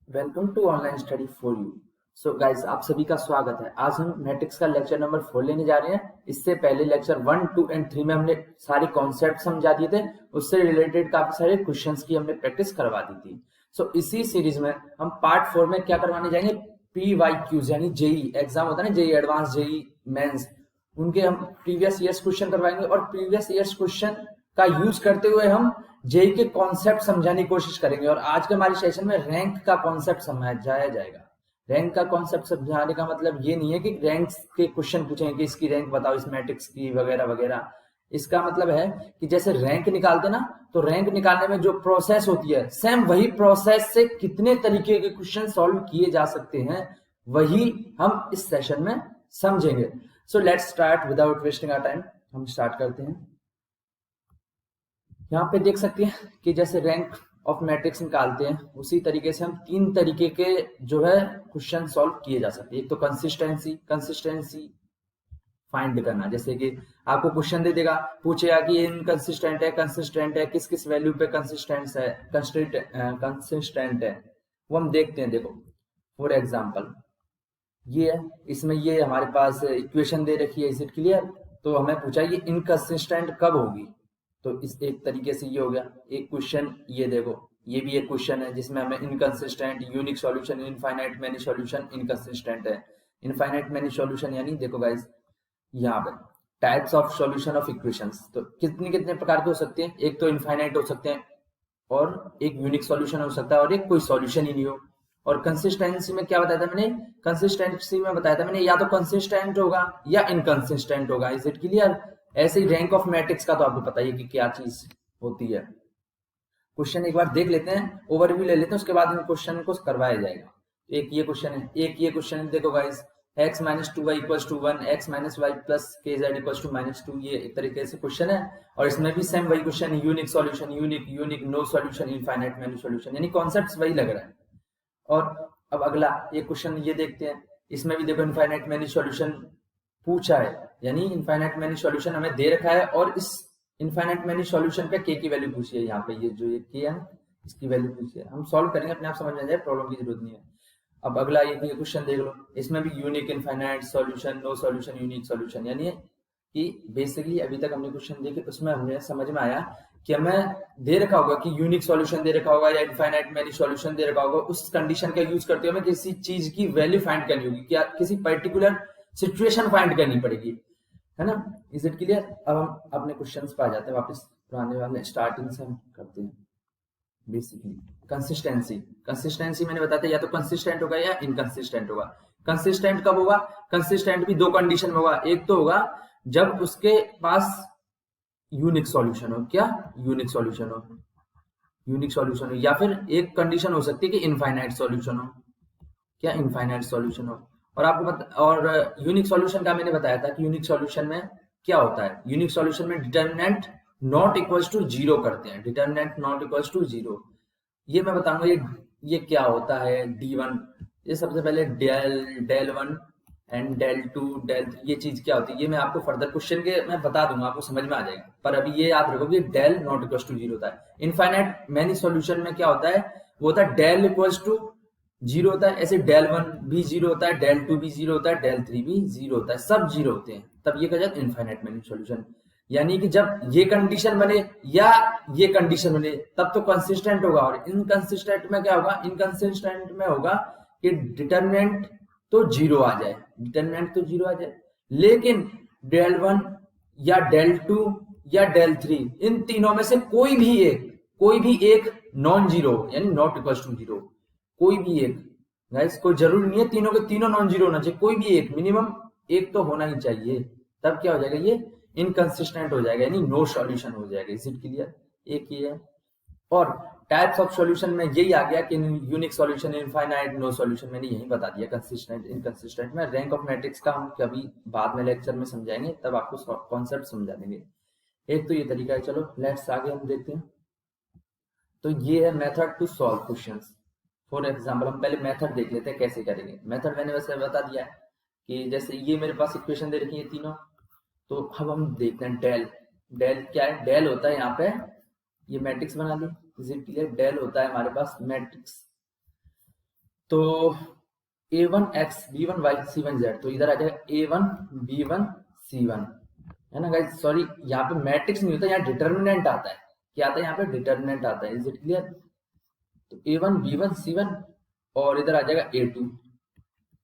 Welcome to online study for you. So guys, आप सभी का स्वागत है। आज हम मैट्रिक्स का लेक्चर नंबर 4 लेने जा रहे हैं। इससे पहले लेक्चर 1, 2 एंड 3 में हमने सारे कॉन्सेप्ट समझा दिए थे। उससे रिलेटेड काफी सारे क्वेश्चंस की हमने प्रैक्टिस करवा दी थी। सो इसी सीरीज में हम पार्ट 4 में क्या करवाने जाएंगे, PYQs यानी जेई एग्जाम होता है ना, जेई एडवांस, जेई मेंस, उनके हम प्रीवियस ईयर्स क्वेश्चन करवाएंगे और प्रीवियस ईयर्स क्वेश्चन का यूज करते हुए हम जेई के कॉन्सेप्ट समझाने की कोशिश करेंगे। और आज के हमारे सेशन में रैंक का कॉन्सेप्ट समझाया जाएगा। रैंक का कॉन्सेप्ट समझाने का मतलब ये नहीं है कि रैंक के क्वेश्चन पूछेंगे कि इसकी रैंक बताओ इस मैट्रिक्स की वगैरह वगैरह। इसका मतलब है कि जैसे रैंक निकालते ना, तो रैंक निकालने में जो प्रोसेस होती है, सेम वही प्रोसेस से कितने तरीके के क्वेश्चन सॉल्व किए जा सकते हैं, वही हम इस सेशन में समझेंगे। So let's start without wasting our time. हम स्टार्ट करते हैं। यहाँ पे देख सकते हैं कि जैसे रैंक ऑफ मैट्रिक्स निकालते हैं, उसी तरीके से हम 3 तरीके के जो है क्वेश्चन सॉल्व किए जा सकते हैं। एक तो कंसिस्टेंसी फाइंड करना, जैसे कि आपको क्वेश्चन दे देगा, पूछेगा कि ये कंसिस्टेंट है, किस किस वैल्यू पे कंसिस्टेंट है, वो हम देखते हैं। देखो फॉर एग्जाम्पल ये है, इसमें ये हमारे पास इक्वेशन दे रखी है, इज इट क्लियर। तो हमें पूछा ये इनकंसिस्टेंट कब होगी, तो इस एक तरीके से ये हो गया एक क्वेश्चन। ये देखो, ये भी एक क्वेश्चन है जिसमें हमें inconsistent, unique solution, infinite many solution, inconsistent है। इनफाइनाइट मैनी सॉल्यूशन यानी देखो गाइस, यहाँ पे types of solution of equations, तो कितने कितने प्रकार के हो सकते हैं। एक तो इनफाइनाइट हो सकते हैं, और एक यूनिक सॉल्यूशन हो सकता है, और एक कोई सॉल्यूशन ही नहीं हो। और कंसिस्टेंसी में क्या बताया था मैंने, कंसिस्टेंसी में बताया था मैंने या तो कंसिस्टेंट होगा या इनकंसिस्टेंट होगा। Is it clear. ऐसे ही रैंक ऑफ मैट्रिक्स का तो आपको पता ही है कि क्या चीज होती है। क्वेश्चन एक बार देख लेते हैं, ओवरव्यू ले लेते हैं, उसके बाद इन क्वेश्चन को करवाया जाएगा। एक ये क्वेश्चन है, एक ये क्वेश्चन है। देखो guys, x minus 2y equals to 1, x minus Y plus K Z equals to -2, ये एक तरीके से क्वेश्चन है। और इसमें भी सेम वही क्वेश्चन है, unique solution, unique no solution, infinite many solution, यानी कॉन्सेप्ट्स वही लग रहा है। और अब अगला ये क्वेश्चन ये देखते हैं, इसमें भी देखो इनफाइनाइट मैनी सॉल्यूशन पूछा है, यानी इनफाइनाइट मैनी सॉल्यूशन हमें दे रखा है, और इस इनफाइनाइट मैनी सॉल्यूशन पे के की वैल्यू पूछी है। यहाँ पे ये जो ये के है, इसकी वैल्यू पूछी है। हम सॉल्व करेंगे, अपने आप समझ में आ जाए, प्रॉब्लम की जरूरत नहीं है। अब अगला ये क्वेश्चन देख लो, इसमें भी unique, infinite solution, no solution, unique solution, यानी कि बेसिकली अभी तक हमने क्वेश्चन देखे, उसमें हमें समझ में आया कि हमें दे रखा होगा कि यूनिक सॉल्यूशन दे रखा होगा या इनफाइनाइट मैनी सॉल्यूशन दे रखा होगा। उस कंडीशन का यूज करते हुए हमें किसी चीज की वैल्यू फाइंड करनी होगी, क्या किसी पर्टिकुलर सिचुएशन फाइंड करनी पड़ेगी, है ना। Is it clear. अब हम अपने क्वेश्चंस पे आ जाते हैं वापस, पुराने वाले स्टार्टिंग से हम करते हैं। बेसिकली कंसिस्टेंसी मैंने बताया था, या तो कंसिस्टेंट होगा या इनकंसिस्टेंट होगा। कंसिस्टेंट कब होगा, कंसिस्टेंट भी 2 कंडीशन में होगा। एक तो होगा जब उसके पास यूनिक सॉल्यूशन हो, क्या यूनिक सॉल्यूशन हो, या फिर एक कंडीशन हो सकती है कि इनफाइनाइट सॉल्यूशन हो, क्या इनफाइनाइट सॉल्यूशन हो। और आपको और यूनिक सॉल्यूशन का मैंने बताया था कि यूनिक सॉल्यूशन में क्या होता है, यूनिक सॉल्यूशन में डिटर्मिनेंट नॉट इक्वल्स टू 0 करते हैं, डिटर्मिनेंट नॉट इक्वल्स टू 0। ये मैं बताऊंगा ये क्या होता है। D1, ये सबसे पहले डेल 1 एंड डेल 2 डेल 3, ये चीज क्या होती है, ये मैं आपको फर्दर क्वेश्चन के मैं बता दूंगा, आपको समझ में आ जाएगा। पर अभी ये याद रखो कि डेल नॉट इक्वल्स टू 0 होता है। इनफाइनाइट मैनी सॉल्यूशन में क्या होता है, वो होता है डेल इक्वल्स टू 0 होता है। ऐसे डेल 1 भी 0 होता है, डेल 2 भी 0 होता है, डेल 3 भी 0 होता है, सब 0 होते हैं, तब ये कहा जाता है इनफाइनाइट मैनी सॉल्यूशन। यानी कि जब ये कंडीशन बने या ये कंडीशन बने, तब तो कंसिस्टेंट होगा। और इनकंसिस्टेंट में क्या होगा, इनकंसिस्टेंट में होगा कि डिटर्मिनेंट तो 0 आ जाए, डिटर्मिनेंट तो 0 आ जाए, लेकिन डेल 1 या डेल 2 या डेल 3, इन तीनों में से कोई भी एक नॉन जीरो, यानी नॉट इक्वल टू 0, कोई भी एक। गाइस कोई जरूरी नहीं है तीनों के तीनों नॉन जीरो होना चाहिए, कोई भी एक, मिनिमम एक तो होना ही चाहिए। तब क्या हो जाएगा, ये इनकंसिस्टेंट हो जाएगा, यानी नो सॉल्यूशन हो जाएगा। Is it clear. एक ये है। और टाइप्स ऑफ सॉल्यूशन में यही आ गया कि unique solution, infinite, no solution, मैंने यही बता दिया। कंसिस्टेंट, इनकंसिस्टेंट में रैंक ऑफ मैट्रिक्स का हम कभी बाद में लेक्चर में समझाएंगे, तब आपको कॉन्सेप्ट समझा देंगे। एक तो ये तरीका है। चलो लेट्स आगे हम देखते हैं। तो ये है method to solve questions. For example हम पहले मेथड देख लेते हैं कैसे करेंगे। मेथड मैंने वैसे बता दिया है कि जैसे ये मेरे पास इक्वेशन दे रखी है तीनों, तो अब हम देखते हैं डेल। डेल क्या है, डेल होता है यहाँ पे, ये मैट्रिक्स बना ली, इज इट क्लियर। डेल होता है हमारे पास मैट्रिक्स, तो a1 x b1 y c1 z, तो इधर आ जाएगा a1 b1 c1, है ना गाइस। सॉरी, यहाँ पे मैट्रिक्स नहीं होता, यहाँ डिटर्मिनेंट आता है। क्या आता है यहाँ पे? डिटर्मिनेंट आता है। Is it clear? तो a1 b1 c1 और इधर आ जाएगा a2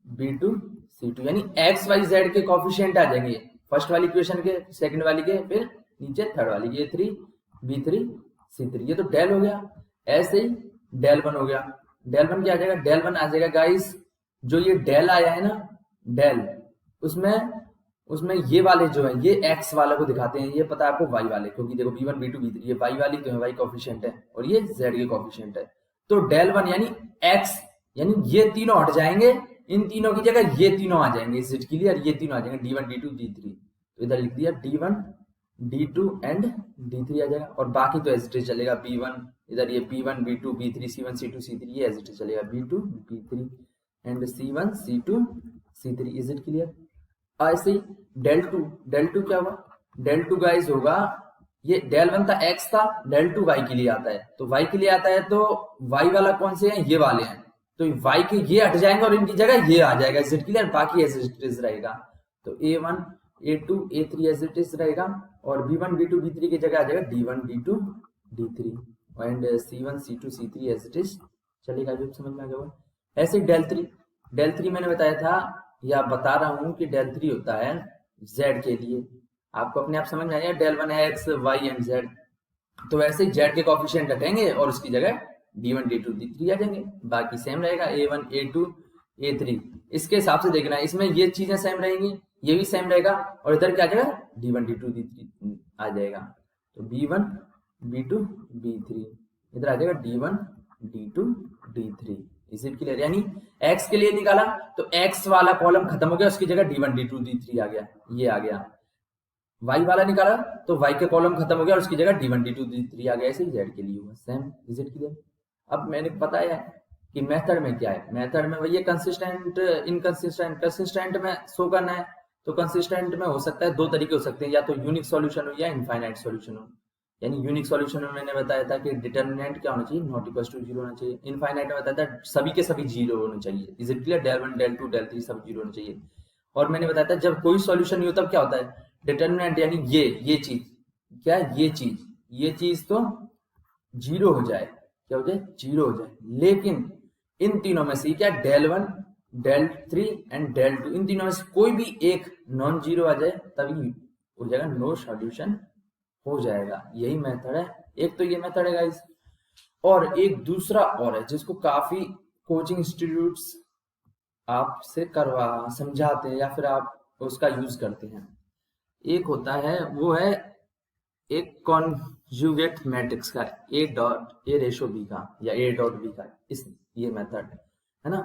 b2 c2, यानी x y z के कोफिशिएंट आ जाएंगे फर्स्ट वाली इक्वेशन के, सेकंड वाली के, फिर नीचे थर्ड वाली के, a3 b3 c3। ये तो डेल हो गया। ऐसे ही डेल वन हो गया। डेल वन क्या आ जाएगा? डेल वन आ जाएगा गाइस, जो ये डेल आया है ना, डेल, उसमें ये वाले जो है ये x वाले को दिखाते हैं, ये पता है आपको y वाले, क्योंकि देखो b1 b2 b3 ये y वाली तो है, y कोफिशिएंट है, और ये z के कोफिशिएंट है। तो डेल वन यानी x, यानी ये तीनों हट जाएंगे, इन तीनों की जगह ये तीनों आ जाएंगे। Is it clear? ये तीनों आ जाएंगे d1 d2 d3। तो इधर लिख दिया d1 d2 एंड d3 आ जाएगा, और बाकी तो एज इट इज चलेगा b1, इधर ये b1 b2 b3 c1 c2 c3, ये एज इट इज चलेगा b2 b3 and c1 c2 c3। Is it clear? ऐसे ही डेल टू क्या हुआ? डेल टू गाइस होगा, ये डेल वन था x था, डेल टू y के लिए आता है। तो y के लिए आता है तो y वाला कौन से हैं? ये वाले हैं। तो y के ये हट जाएंगे और इनकी जगह ये आ जाएगा। Is it clear? बाकी एज इट इज रहेगा। तो a1 a2 a3 as it is रहेगा, और b1 b2 b3 की जगह आ जाएगा d1 d2 d3 and c1 c2 c3 as it is चलेगा। जो समझ में आ गया। ऐसे डेल थ्री मैंने बताया था, या बता रहा हूं कि डेल थ्री होता है z के लिए। आपको अपने आप समझ में आएगा, डेल वन है x y एंड z। तो वैसे ही z के कोफिशिएंट हटेंगे और उसकी जगह d1 d2 d3 आ जाएंगे, बाकी सेम रहेगा a1 a2 a3। इसके हिसाब से देखना है, इसमें ये चीजें सेम रहेंगी, ये भी सेम रहेगा, और इधर क्या आ जाएगा? d1 d2 d3 आ जाएगा। तो b1 b2 b3 इधर आ जाएगा d1 d2 d3। Is it clear? यानी x के लिए निकाला तो x वाला कॉलम खत्म हो गया, उसकी जगह d1 d2 d3 आ गया, ये आ गया। y वाला निकाला तो y के कॉलम खत्म हो गया और उसकी जगह d1 d2 d3 आ गया। ऐसे ही z के लिए हुआ सेम। Is it clear? अब मैंने पता है कि मेथड में क्या है। मेथड में वही कंसिस्टेंट इनकंसिस्टेंट। कंसिस्टेंट में शो करना है, तो कंसिस्टेंट में हो सकता है दो तरीके हो सकते हैं, या तो यूनिक सॉल्यूशन हो या इनफाइनाइट सॉल्यूशन हो। यानी यूनिक सॉल्यूशन में मैंने बताया था कि डिटर्मिनेंट क्या होना चाहिए? नॉट इक्वल टू जीरो होना चाहिए। इनफाइनाइट में बताया था सभी के सभी जीरो होने चाहिए। Is it clear? Del one del two del three सब जीरो होने चाहिए। और मैंने बताया था जब कोई सॉल्यूशन नहीं हो तब क्या होता है? डिटर्मिनेंट यानी ये चीज, क्या ये चीज तो जीरो हो जाए। क्या हो जाए? जीरो हो जाए। लेकिन इन तीनों में से क्या? Del one del three and del two, इन तीनों में से कोई भी एक नॉन जीरो आ जाए तभी हो जाएगा नो सॉल्यूशन हो जाएगा। यही मेथड है। एक तो ये मेथड है गाइस, और एक दूसरा और है जिसको काफी कोचिंग इंस्टीट्यूट्स आपसे समझाते हैं या फिर आप उसका यूज करते हैं। एक होता है, वो है एक कॉन्जुगेट मैट्रिक्स का, ए रेशो बी का या ए डॉट बी का, ये मेथड है ना।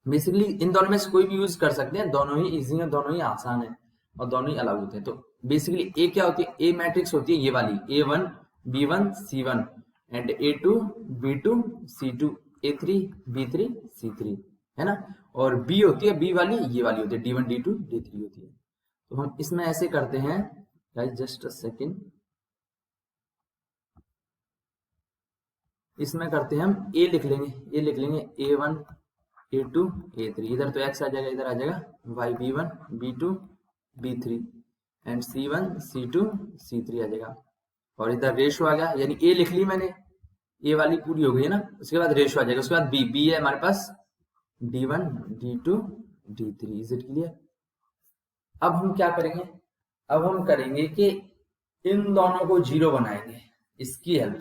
बेसिकली इन दोनों में से कोई भी यूज कर सकते हैं, दोनों ही इजी है, दोनों ही आसान है और दोनों ही अलग होते हैं। तो बेसिकली ए क्या होती है? ए मैट्रिक्स होती है ये वाली, A1 B1 C1 and A2 B2 C2 A3 B3 C3, है ना। और बी होती है, बी वाली ये वाली होती है, D1 D2 D3 होती है। तो हम इसमें ऐसे करते हैं गाइस, जस्ट अ सेकेंड। इसमें करते हैं हम ए लिख लेंगे, A1 A2 A3, इधर तो x आ जाएगा, इधर आ जाएगा y B1 B2 B3 and C1 C2 C3 आ जाएगा। और इधर रेशो आ गया, यानी ए लिख ली मैंने, ए वाली पूरी हो गई है ना। उसके बाद रेशो आ जाएगा, उसके बाद बी है हमारे पास D1 D2 D3। Is it clear? अब हम क्या करेंगे? अब हम करेंगे कि इन दोनों को जीरो बनाएंगे इसकी हेल्प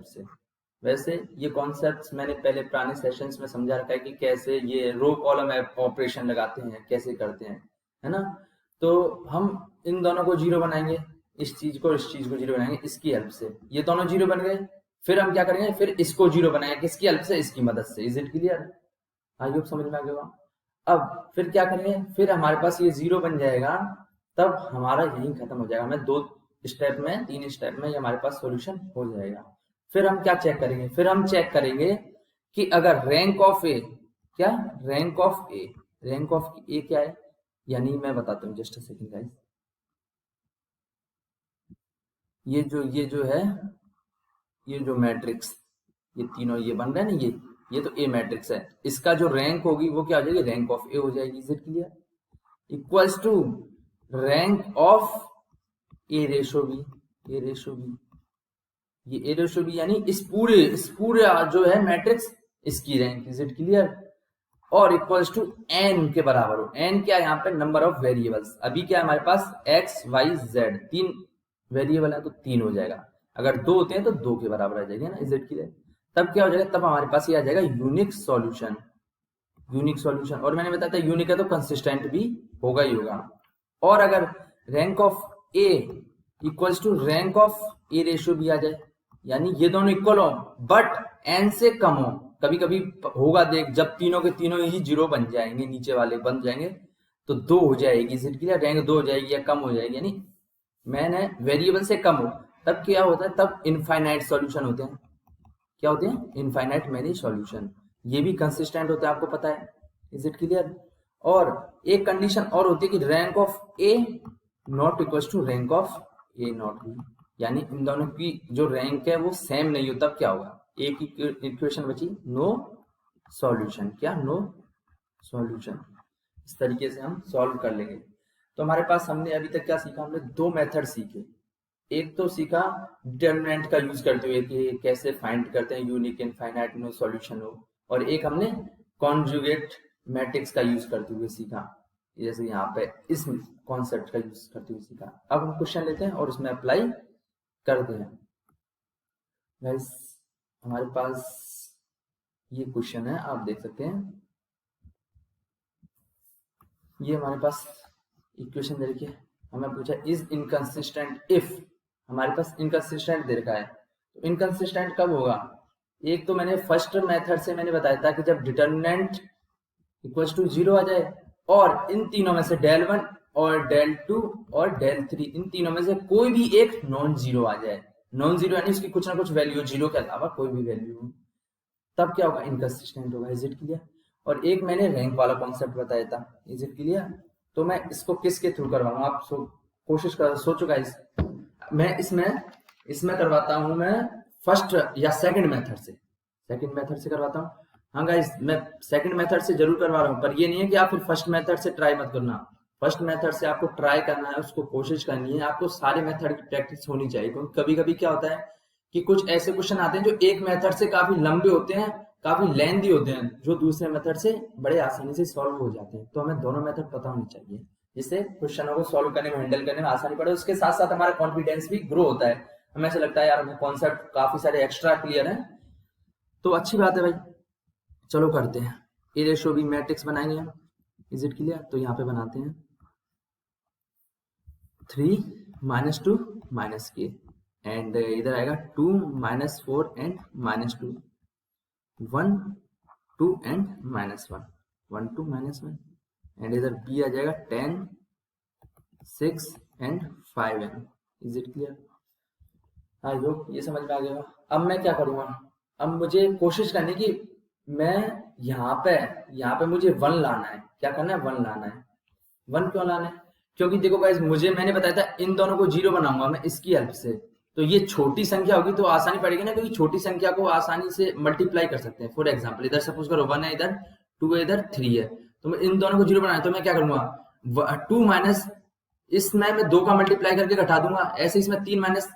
से। वैसे ये कॉन्सेप्ट्स मैंने पहले पुराने सेशंस में समझा रखा है कि कैसे ये रो कॉलम ऑपरेशन लगाते हैं, कैसे करते हैं, है ना। तो हम इन दोनों को जीरो बनाएंगे, इस चीज को जीरो बनाएंगे इसकी हेल्प से। ये दोनों जीरो बन गए, फिर हम क्या करेंगे? फिर इसको जीरो बनाएंगे किसकी हेल्प से? इसकी मदद से। Is it clear? I hope समझ में आ गया। अब फिर क्या करेंगे? फिर हमारे पास ये जीरो बन जाएगा, तब हमारा यही खत्म हो जाएगा। हमें 3 स्टेप में ये हमारे पास सॉल्यूशन हो जाएगा। फिर हम क्या चेक करेंगे? फिर हम चेक करेंगे कि अगर रैंक ऑफ ए क्या है, यानी मैं बताता हूँ, जस्ट अ सेकंड गाइस। ये जो है, ये जो मैट्रिक्स, ये तीनों ये बन रहे हैं ना, ये ये तो ए मैट्रिक्स है, इसका जो रैंक होगी वो क्या हो जाएगी, रैंक ऑफ ए हो जाएगी। Is it clear? Equals to rank of A ratio B, A ratio B, ये ए रेशो बी यानी इस पूरे जो है मैट्रिक्स इसकी रैंक। Is it clear? और इक्वल्स टू एन के बराबर हो। एन क्या है यहाँ पे, नंबर ऑफ वेरिएबल्स। अभी क्या है हमारे पास एक्स वाई जेड 3 वेरिएबल है तो 3 हो जाएगा, अगर 2 होते हैं तो 2 के बराबर आ जाएगा ना। Is it clear? तब क्या हो जाएगा, तब हमारे पास ये आ जाएगा यूनिक सॉल्यूशन। यूनिक सॉल्यूशन, और मैंने बताया था यूनिक है तो कंसिस्टेंट भी होगा ही होगा। और अगर rank of A equals to rank of A ratio भी आ जाए, यानी ये दोनों इक्वल हो बट एन से कम हो। कभी कभी होगा देख, जब तीनों के तीनों ही 0 बन जाएंगे, नीचे वाले बन जाएंगे तो 2 हो जाएगी। इसी के लिए रैंक 2 हो जाएगी या कम हो जाएगी, यानी मैंने वेरिएबल से कम हो, तब क्या होता है, तब इनफाइनाइट सॉल्यूशन होते हैं। क्या होते हैं? Infinite many solution. ये भी कंसिस्टेंट होता है, आपको पता है। Is it clear? और एक कंडीशन और होती है कि rank of A not equal to rank of A not B, यानी इन दोनों की जो रैंक है वो सेम नहीं हो, तब क्या होगा, एक इक्वेशन बची, नो सॉल्यूशन। क्या? No solution. इस तरीके से हम सॉल्व कर लेंगे। तो हमारे पास हमने अभी तक क्या सीखा, हमने 2 मेथड सीखे। एक तो सीखा डिटरमिनेंट का यूज करते हुए कि कैसे फाइंड करते हैं यूनिक इनफाइनाइट नो सॉल्यूशन हो, और एक हमने कॉन्जुगेट मैट्रिक्स का यूज करते हुए सीखा, जैसे यहाँ पे इस कॉन्सेप्ट का यूज करते हुए सीखा। अब हम क्वेश्चन लेते हैं और उसमें अप्लाई करते हैं। गाइस हमारे पास ये क्वेश्चन है, आप देख सकते हैं। ये हमारे पास इक्वेशन दे रखी है, हमें पूछा इज इनकंसिस्टेंट इफ, हमारे पास इनकंसिस्टेंट दे रखा है, तो इनकंसिस्टेंट कब होगा। एक तो मैंने फर्स्ट मेथड से मैंने बताया था कि जब डिटरमिनेंट इक्वल्स टू 0 आ जाए और इन तीनों में से del 1 और del 2 और del 3, इन तीनों में से कोई भी एक नॉन जीरो आ जाए। नॉन जीरो यानी उसकी कुछ ना कुछ वैल्यू, जीरो के अलावा कोई भी वैल्यू हो, तब क्या होगा, इनकंसिस्टेंट होगा। Is it clear? और एक मैंने रैंक वाला कॉन्सेप्ट बताया था। Is it clear? तो मैं इसको किसके थ्रू करवाऊंगा, आप कोशिश कर सोचो गाइस। मैं इसमें करवाता हूं, मैं फर्स्ट या सेकंड मेथड से करवाता हूं। हाँ गाइस, मैं सेकंड मेथड से जरूर करवा रहा हूँ, पर ये नहीं है कि आप फिर फर्स्ट मेथड से ट्राई मत करना। फर्स्ट मेथड से आपको ट्राई करना है, उसको कोशिश करनी है, आपको सारे मेथड की प्रैक्टिस होनी चाहिए। क्योंकि कभी कभी क्या होता है कि कुछ ऐसे क्वेश्चन आते हैं जो एक मेथड से काफी लंबे होते हैं, काफी लेंथी होते हैं, जो दूसरे मेथड से बड़े आसानी से सॉल्व हो जाते हैं। तो हमें दोनों मेथड पता होनी चाहिए, जिससे क्वेश्चनों को सॉल्व करने में, हैंडल करने में आसानी पड़े। उसके साथ साथ हमारा कॉन्फिडेंस भी ग्रो होता है, हमें ऐसा लगता है यार हमें कॉन्सेप्ट काफी सारे एक्स्ट्रा क्लियर है, तो अच्छी बात है भाई। चलो करते हैं, ए रेशो बी मैट्रिक्स बनाएंगे हम। Is it clear? तो यहाँ पे बनाते हैं 3 - 2 - k, एंड इधर आएगा 2 - 4 एंड -2, 1 2 एंड -1, 1 2 -1, एंड इधर b आ जाएगा 10 6 and 5n। Is it clear? I hope ये समझ में आ गया। अब मैं क्या करूंगा, अब मुझे कोशिश करनी कि मैं यहाँ पे मुझे 1 लाना है। क्या करना है? 1 लाना है। 1 क्यों लाना है? क्योंकि देखो गाइस, मैंने बताया था इन दोनों को 0 बनाऊंगा मैं इसकी हेल्प से, तो ये छोटी संख्या होगी तो आसानी पड़ेगी ना, क्योंकि छोटी संख्या को आसानी से मल्टीप्लाई कर सकते हैं। फॉर एग्जाम्पल इधर सपोज करो 1 है, इधर 2 है, इधर 3 है, तो मैं इन दोनों को 0 बनाना है, तो मैं क्या करूंगा, 2 माइनस इसमें मैं 2 का मल्टीप्लाई करके घटा दूंगा, ऐसे इसमें 3 माइनस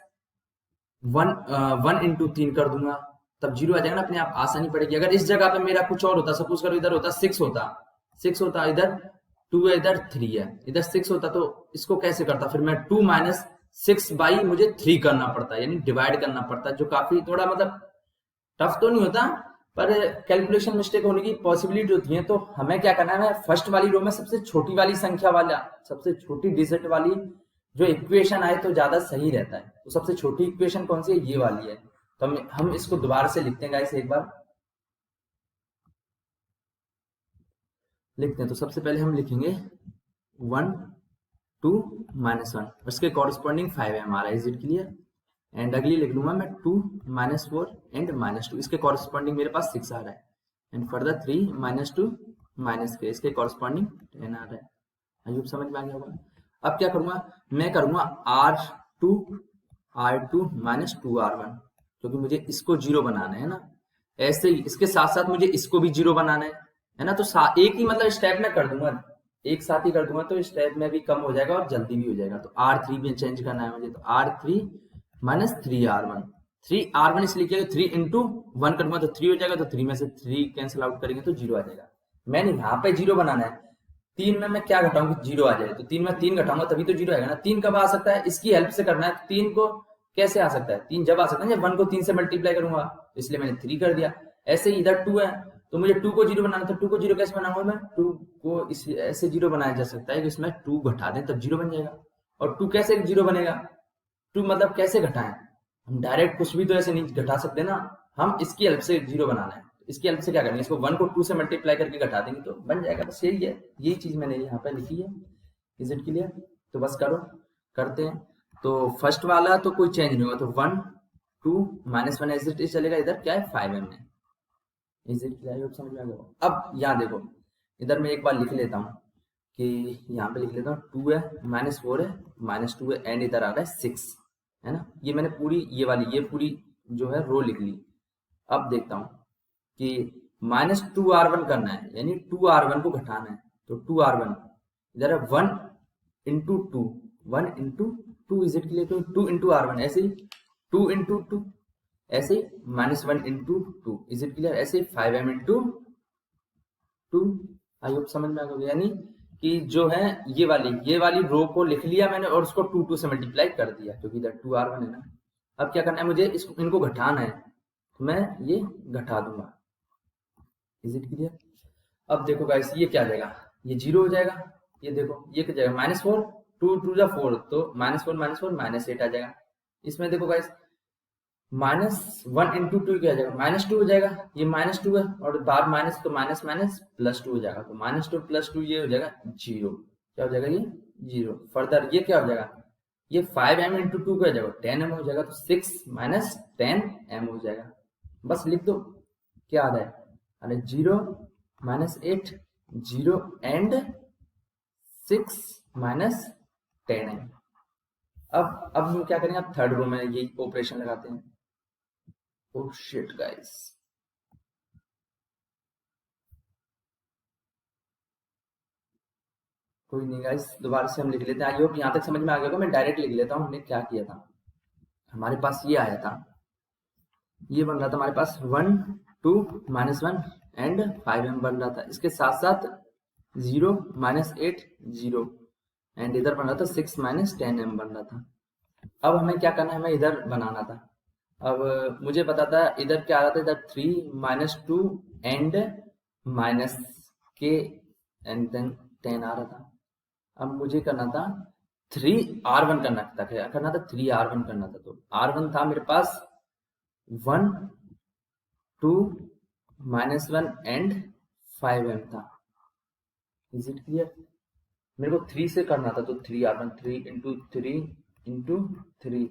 1 इंटू 3 कर दूंगा, तब 0 आ जाएगा ना, अपने आप आसानी पड़ेगी। अगर इस जगह पे मेरा कुछ और होता, सपोज करो इधर होता 6 होता, इधर 2 है, इधर 3 है, इधर 6 होता, तो इसको कैसे करता, फिर मैं 2 माइनस 6 बाई मुझे 3 करना पड़ता है, यानी डिवाइड करना पड़ता है, जो काफी थोड़ा मतलब टफ तो नहीं होता, पर कैलकुलेशन मिस्टेक होने की पॉसिबिलिटी होती है। तो हमें क्या करना है, फर्स्ट वाली रो में सबसे छोटी वाली संख्या वाला, सबसे छोटी डिजिट वाली जो इक्वेशन आए तो ज्यादा सही रहता है। तो सबसे छोटी इक्वेशन कौन सी है? ये वाली है। तो हम इसको दोबारा से लिखते हैं गाइस, एक बार लिखते हैं। तो सबसे पहले हम लिखेंगे 1 2 -1, उसके कॉरस्पॉन्डिंग 5 है हमारा। Is it clear? एंड अगली लिख लूंगा मैं 2 - 4 एंड -2, इसके कॉरस्पॉन्डिंग मेरे पास 6 आ रहा है, एंड फर्दर 3 - 2 - k, इसके कॉरस्पॉन्डिंग 10 आ रहा है। आई समझ में आ गया होगा। अब क्या करूंगा, मैं करूंगा R2 - 2R1, क्योंकि मुझे इसको 0 बनाना है ना, ऐसे ही इसके साथ साथ मुझे इसको भी 0 बनाना है ना। तो एक ही मतलब स्टेप में कर दूंगा, एक साथ ही कर दूंगा, तो स्टेप में भी कम हो जाएगा और जल्दी भी हो जाएगा। तो R3 में चेंज करना है मुझे, तो R3 माइनस 3R1, 3R1 इसलिए किया 3 इंटू 1 करूंगा तो 3 हो जाएगा, तो 3 में से 3 कैंसिल आउट करेंगे तो 0 आ जाएगा। मैंने यहाँ पे 0 बनाना है, 3 में मैं क्या घटाऊंगा, 0 आ जाए, तो 3 में 3 घटाऊंगा तभी तो 0 आएगा ना। 3 कब आ सकता है, इसकी हेल्प से करना है। 3 को कैसे आ सकता है, 3 जब आ सकता है जब 1 को 3 से मल्टीप्लाई करूंगा, इसलिए मैंने 3 कर दिया। ऐसे ही इधर 2 है, तो मुझे 2 को 0 बनाना, तो 2 को 0 कैसे बनाऊंगा मैं, 2 को इस ऐसे 0 बनाया जा सकता है कि इसमें 2 घटा दें तब 0 बन जाएगा। और 2 कैसे 0 बनेगा, 2 मतलब कैसे घटाएं, हम डायरेक्ट कुछ भी तो ऐसे नहीं घटा सकते ना, हम इसकी हेल्प से 0 बनाना है। इसकी हेल्प से क्या करेंगे, इसको 1 को 2 से मल्टीप्लाई करके घटा देंगे तो बन जाएगा। बस यही है, यही चीज मैंने यहाँ पे लिखी है। इज इट क्लियर, तो बस करो, करते हैं। तो फर्स्ट वाला तो कोई चेंज नहीं होगा, तो 1 2 -1 एज इट इज चलेगा। इधर क्या है 5m है। इज इट क्लियर, समझ में आ गया। अब यहाँ देखो, इधर मैं एक बार लिख लेता हूँ कि यहाँ पे लिख लेता हूँ 2 है, -4 है, -2 है, एंड इधर आ रहा है 6 है ना। ये मैंने पूरी ये पूरी जो है रो लिख ली। अब देखता हूँ कि -2R1 करना है, यानी 2R1 को घटाना है, तो 2R1 इधर है 1 into 2, 1 into 2 is it clear, तो 2 इंटू R1, ऐसे ही 2 इंटू 2, ऐसे ही -1 इंटू 2 इज इट क्लियर, ऐसे ही 5m इंटू 2। आई होप समझ में आ गया। यानी कि जो है ये वाली रो को लिख लिया मैंने और उसको 2 से मल्टीप्लाई कर दिया, क्योंकि इधर 2R1 है ना। अब क्या करना है मुझे, इनको घटाना है, तो मैं ये घटा दूंगा। Is it clear. अब देखो गाइस, ये क्या आ जाएगा, ये 0 हो जाएगा। ये देखो ये क्या जाएगा, -4, 2 2 जा 4, तो -4 -8 आ जाएगा। इसमें देखो गाइस, -1 इंटू 2 क्या आ जाएगा, -2 हो जाएगा। ये -2 है और बार माइनस, तो माइनस माइनस +2 हो जाएगा, तो -2 +2 ये हो जाएगा 0। क्या हो जाएगा, ये 0। फर्दर ये क्या हो जाएगा, ये 5m इंटू 2 क्या हो जाएगा, 10m हो जाएगा, तो 6 - 10m हो जाएगा। बस लिख दो, क्या आ रहा है, अरे 0 -8 0 एंड 6 - 10m। अब हम क्या करेंगे, अब थर्ड रो में यही ऑपरेशन लगाते हैं। ओह शिट गाइस, कोई नहीं गाइस, दोबारा से हम लिख लेते हैं। आई होप यहाँ तक समझ में आ गया होगा। मैं डायरेक्ट लिख लेता हूँ, हमने क्या किया था। हमारे पास ये आया था, ये बन रहा था हमारे पास 1 2 -1 एंड 5m बन रहा था। इसके साथ साथ 0 -8 0 एंड इधर बन रहा था 6 - 10m बन रहा था। अब हमें क्या करना है, हमें इधर बनाना था। अब मुझे पता था इधर क्या आ रहा था, इधर 3 - 2 एंड -k एंड देन 10 आ रहा था। अब मुझे करना था 3R1 करना था, क्या करना था, 3R1 करना था। तो R1 था मेरे पास 1 2 -1 एंड 5m था। Is it clear. मेरे को 3 से करना था, तो 3R1, 3 into 3 into 3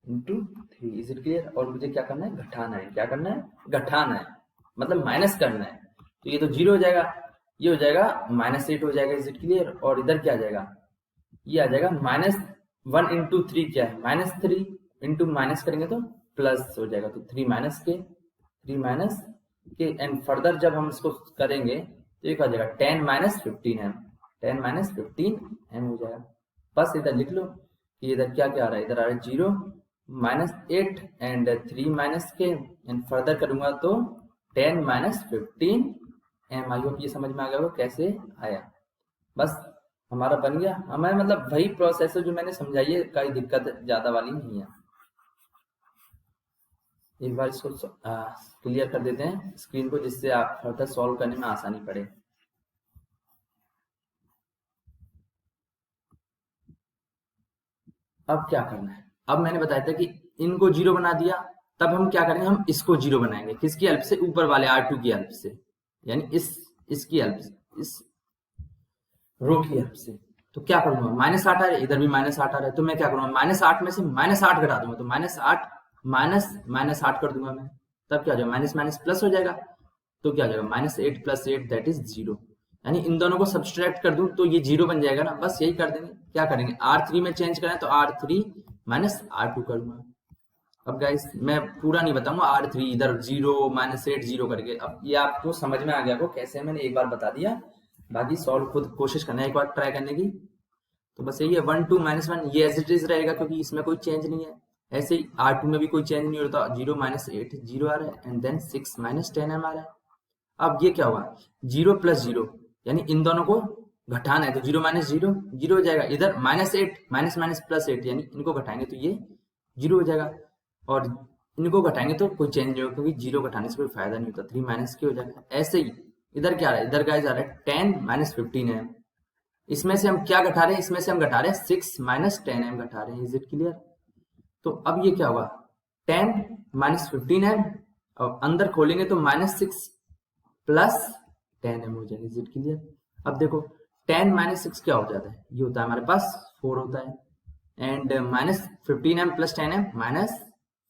into 3 is it clear. और मुझे क्या करना है, घटाना है। क्या करना है, घटाना है, मतलब माइनस करना है। तो ये तो 0 हो जाएगा, ये हो जाएगा -8 हो जाएगा। Is it clear. और इधर क्या आ जाएगा, ये आ जाएगा -1 इंटू 3 क्या है, -3 इंटू माइनस करेंगे तो प्लस हो जाएगा, तो 3 माइनस के एंड फर्दर जब हम इसको करेंगे तो ये क्या हो जाएगा, 10 - 15m, 10 - 15m हो जाएगा। बस इधर लिख लो कि इधर क्या क्या आ रहा है, इधर आ रहा है 0 -8 एंड 3 - k एंड फर्दर करूंगा तो 10 - 15m। आई होप ये समझ में आ गया होगा कैसे आया। बस हमारा बन गया। हमें मतलब वही प्रोसेस है जो मैंने समझाई है, कोई दिक्कत ज्यादा वाली नहीं है। एक बार इसको क्लियर कर देते हैं स्क्रीन को, जिससे आप फर्दर सॉल्व करने में आसानी पड़े। अब क्या करना है, अब मैंने बताया था कि इनको 0 बना दिया, तब हम क्या करेंगे, हम इसको 0 बनाएंगे। किसकी हेल्प से, ऊपर वाले R2 की हेल्प से, यानी इसकी हेल्प से, इस रो की हेल्प से। तो क्या करूंगा, -8 आ रहा है, इधर भी -8 आ रहा है, तो मैं क्या करूंगा, -8 में से -8 घटा दूंगा, तो -8 -8 कर दूंगा मैं। तब क्या हो जाएगा, माइनस माइनस प्लस हो जाएगा, तो क्या हो जाएगा, -8 + 8 दैट इज 0। यानी इन दोनों को सब्सट्रैक्ट कर दूं तो ये 0 बन जाएगा ना। बस यही कर देंगे। क्या करेंगे, R3 में चेंज करें तो R3 - R2 करूंगा। अब गाइस मैं पूरा नहीं बताऊंगा, R3 इधर 0 -8 0 करके। अब ये आपको समझ में आ गया को कैसे, मैंने एक बार बता दिया, बाकी सॉल्व खुद कोशिश करना है एक बार ट्राई करने की। तो बस यही है, 1 2 -1 ये एज इट इज रहेगा क्योंकि इसमें कोई चेंज नहीं है। ऐसे ही R2 में भी कोई चेंज नहीं होता, 0 -8 0 आ रहा है, एंड देन 6 -10m आ रहा है। अब ये क्या हुआ, 0 + 0 यानी इन दोनों को घटाना है, तो 0 - 0 0 हो जाएगा। इधर -8 माइनस माइनस +8 यानी इनको घटाएंगे तो ये 0 हो जाएगा, और इनको घटाएंगे तो कोई चेंज नहीं होगा क्योंकि 0 घटाने से कोई फायदा नहीं होता, 3 माइनस के हो जाएगा। ऐसे ही इधर क्या आ रहा है, इधर गाइस आ रहा है 10 - 15m। इसमें से हम क्या घटा रहे हैं, इसमें से हम घटा रहे हैं 6 - 10m घटा रहे हैं। Is it clear? तो अब ये क्या हुआ, 10 - 15m, और अंदर खोलेंगे तो -6 + 10m हो जाएगा। Is it clear? अब देखो 10 - 6 क्या हो जाता है, ये होता है हमारे पास 4 होता है, एंड -15m + 10m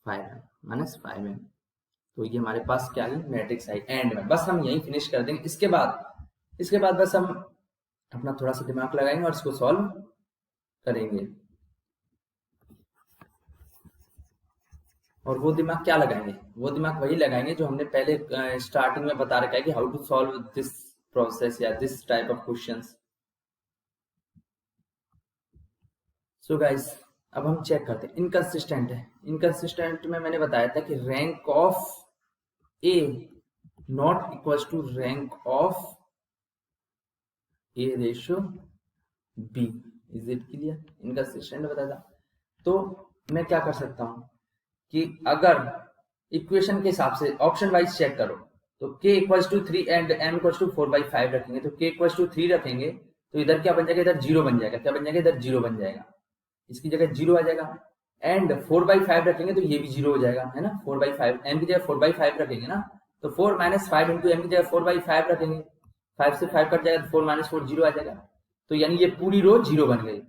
-5m। तो ये हमारे पास क्या है, मैट्रिक्स आई एंड में। बस हम यही फिनिश कर देंगे। इसके बाद बस हम अपना थोड़ा सा दिमाग लगाएंगे और इसको सॉल्व करेंगे। और वो दिमाग क्या लगाएंगे, वो दिमाग वही लगाएंगे जो हमने पहले स्टार्टिंग में बता रखा है कि how to solve this process या this type of questions. So guys अब हम चेक करते हैं, इनकंसिस्टेंट है। इनकंसिस्टेंट में मैंने बताया था कि rank of A not equals to rank of A ratio B. Is it clear? Inconsistent बताया था। तो मैं क्या कर सकता हूं कि अगर इक्वेशन के हिसाब से ऑप्शन वाइज चेक करो तो k = 3 एंड m = 4/5 रखेंगे, तो k = 3 रखेंगे तो इधर क्या बन जाएगा, इधर 0 बन जाएगा। क्या बन जाएगा, इधर 0 बन जाएगा, इसकी जगह 0 आ जाएगा। एंड 4/5 रखेंगे तो ये भी 0 हो जाएगा, है ना। 4/5 m की जगह 4/5 रखेंगे ना, तो 4 - 5 × m की जगह 4/5 रखेंगे, 5 से 5 कट जाएगा, 4 - 4 0 आ जाएगा। तो यानी ये पूरी रो 0 बन गई।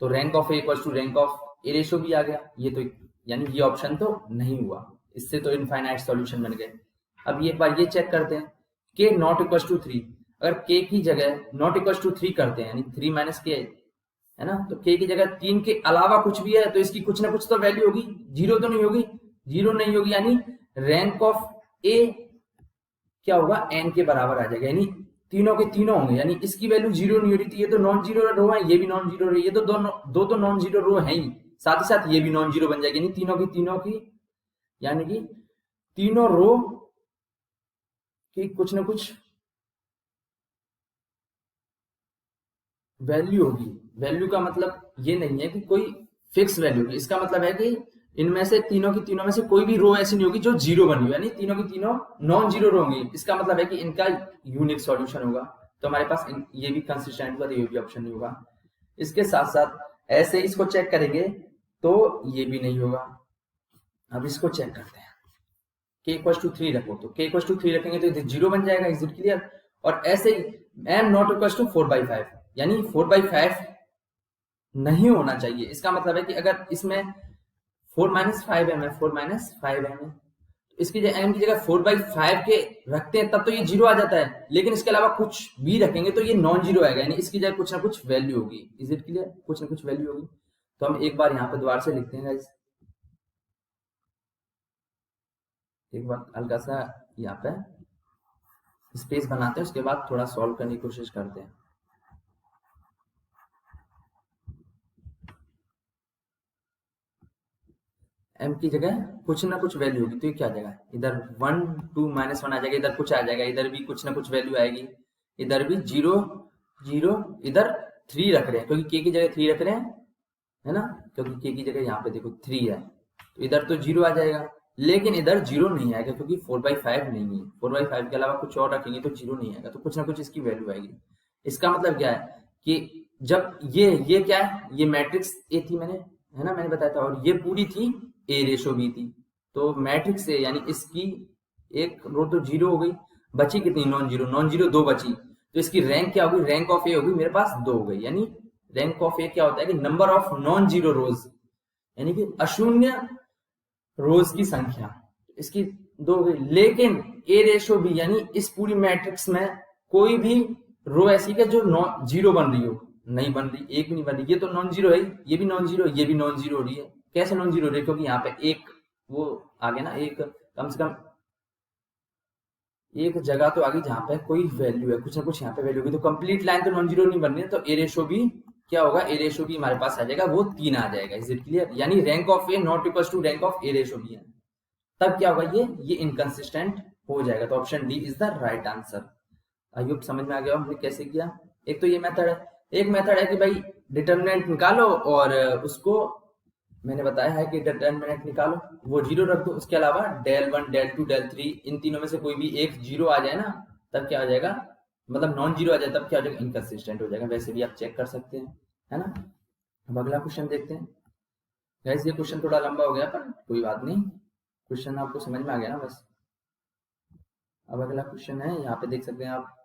तो rank of A = rank of A ratio भी आ गया। ये तो यानी ये ऑप्शन तो नहीं हुआ, इससे तो इनफाइनाइट सॉल्यूशन बन गए। अब ये एक बार ये चेक करते हैं, k ≠ 3। अगर k की जगह ≠ 3 करते हैं यानी 3 - k है ना, तो k की जगह 3 के अलावा कुछ भी है तो इसकी कुछ ना कुछ तो वैल्यू होगी, 0 तो नहीं होगी। 0 नहीं होगी यानी रैंक ऑफ a क्या होगा, n के बराबर आ जाएगा, यानी तीनों के तीनों होंगे। यानी इसकी वैल्यू 0 नहीं हो रही थी, ये तो नॉन जीरो रो है, ये भी नॉन जीरो रो, ये तो दो तो नॉन जीरो रो है ही, साथ ही साथ ये भी नॉन जीरो बन जाएगी। यानी तीनों की यानी कि तीनों रो की कुछ ना कुछ वैल्यू होगी। वैल्यू का मतलब ये नहीं है कि कोई फिक्स वैल्यू होगी, इसका मतलब है कि इनमें से तीनों में से कोई भी रो ऐसी नहीं होगी जो 0 बनी हुई, यानी तीनों की तीनों नॉन जीरो रो होंगी। इसका मतलब है कि इनका यूनिक सॉल्यूशन होगा। तो हमारे पास ये भी कंसिस्टेंट होगा, तो ये भी ऑप्शन नहीं होगा। इसके साथ साथ ऐसे इसको चेक करेंगे तो ये भी नहीं होगा। अब इसको चेक करते हैं, k = 3 रखो, तो k = 3 रखेंगे तो इधर 0 बन जाएगा। Is it clear? और ऐसे ही m ≠ 4/5 यानी 4/5 नहीं होना चाहिए। इसका मतलब है कि अगर इसमें 4 - 5m है, 4 - 5m है, तो इसकी जगह m की जगह 4/5 के रखते हैं तब तो ये 0 आ जाता है, लेकिन इसके अलावा कुछ भी रखेंगे तो ये नॉन जीरो आएगा, यानी इसकी जगह कुछ ना कुछ वैल्यू होगी। Is it clear? कुछ ना कुछ वैल्यू होगी। तो हम एक बार यहाँ पे दोबारा से लिखते हैं गाइस, एक बार हल्का सा यहाँ पे स्पेस बनाते हैं, उसके बाद थोड़ा सॉल्व करने की कोशिश करते हैं। m की जगह कुछ ना कुछ वैल्यू होगी, तो ये क्या आ जाएगा, इधर 1 2 - 1 आ जाएगा, इधर कुछ आ जाएगा, इधर भी कुछ ना कुछ वैल्यू आएगी, इधर भी 0 0, इधर 3 रख रहे हैं क्योंकि k की जगह 3 रख रहे हैं, है ना, क्योंकि k की जगह यहाँ पे देखो 3 है, तो इधर तो 0 आ जाएगा, लेकिन इधर 0 नहीं आएगा क्योंकि 4/5 नहीं है। 4/5 के अलावा कुछ और रखेंगे तो 0 नहीं आएगा, तो कुछ ना कुछ इसकी वैल्यू आएगी। इसका मतलब क्या है कि जब ये क्या है, ये मैट्रिक्स ए थी, है ना, मैंने बताया था, और ये पूरी थी ए रेशो बी थी। तो मैट्रिक्स ए यानी इसकी एक रो तो 0 हो गई, बची कितनी, नॉन जीरो 2 बची, तो इसकी रैंक क्या होगी, रैंक ऑफ ए होगी, मेरे पास 2 हो गई। यानी रैंक ऑफ ए क्या होता है कि नंबर ऑफ नॉन जीरो रोज, यानी कि अशून्य रोज की संख्या, इसकी 2 हो गई। लेकिन ए रेशो बी यानी इस पूरी मैट्रिक्स में कोई भी रो ऐसी है जो 0 बन रही हो, नहीं बन रही, एक भी नहीं बन रही। ये तो नॉन जीरो है, ये भी नॉन जीरो, ये भी नॉन जीरो हो रही है। कैसे नॉन जीरो हो रही है, क्योंकि यहाँ पे एक वो आगे ना एक कम से कम एक जगह तो आगे जहाँ पे कोई वैल्यू है, कुछ ना कुछ यहाँ पे वैल्यू होगी, तो कंप्लीट लाइन तो नॉन जीरो नहीं बन रही है, तो ए रेशो भी क्या होगा, ए रेशो भी हमारे पास आ जाएगा, वो 3 आ जाएगा। Is it clear? यानी rank of A not equal to rank of A ratio B है, तब क्या होगा, ये इनकंसिस्टेंट हो जाएगा। तो option D is the right answer. I hope समझ में आ गया हमने कैसे किया। एक तो ये मेथड है, एक मेथड है कि भाई डिटर्मिनेंट निकालो और उसको मैंने बताया है कि डिटर्मिनेंट निकालो, वो जीरो रख दो, उसके अलावा del 1 del 2 del 3 इन तीनों में से कोई भी एक जीरो आ जाए ना, तब क्या हो जाएगा, मतलब नॉन जीरो आ जाए तब क्या हो जाएगा, इनकंसिस्टेंट हो जाएगा। वैसे भी आप चेक कर सकते हैं, है ना। अब अगला क्वेश्चन देखते हैं। गाइस ये क्वेश्चन थोड़ा लंबा हो गया पर कोई बात नहीं, क्वेश्चन आपको समझ में आ गया ना बस। अब अगला क्वेश्चन है, यहाँ पे देख सकते हैं आप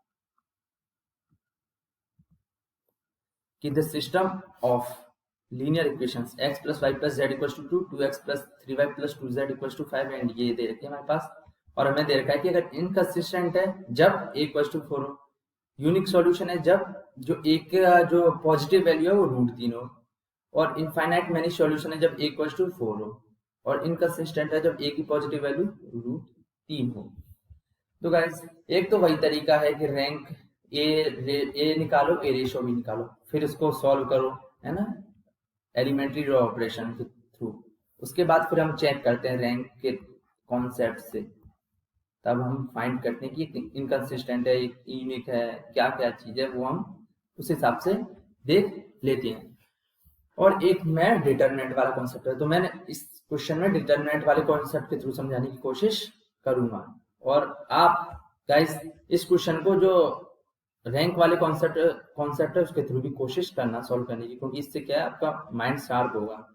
कि the system of linear equations x plus y plus z equals to 2, 2x plus 3y plus 2z equals to 5 and ये दे रखी है हमारे पास, और हमें दे रखा है कि अगर इनकंसिस्टेंट है जब a equals to 4 हो, यूनिक सॉल्यूशन है जब जो a का जो पॉजिटिव वैल्यू है वो √3 हो, और इनफाइनाइट मैनी सॉल्यूशन है जब a equals to 4 हो, और इनकंसिस्टेंट है जब a की पॉजिटिव वैल्यू √3 हो। तो गाइस एक तो वही तरीका है कि रैंक ए निकालो, ए रेशो भी निकालो, फिर उसको सॉल्व करो, है ना, एलिमेंट्री रो ऑपरेशन के थ्रू। उसके बाद फिर हम चेक करते हैं रैंक के कॉन्सेप्ट से, तब हम फाइंड करते हैं कि इनकंसिस्टेंट है, यूनिक है, क्या क्या चीज है, वो हम उस हिसाब से देख लेते हैं। और एक मैं डिटरमिनेंट वाला कॉन्सेप्ट है, तो मैंने इस क्वेश्चन में डिटरमिनेंट वाले कॉन्सेप्ट के थ्रू समझाने की कोशिश करूंगा, और आप गाइस इस क्वेश्चन को जो रैंक वाले कॉन्सेप्ट है उसके थ्रू भी कोशिश करना सॉल्व करने की, क्योंकि इससे क्या है आपका माइंड शार्प होगा।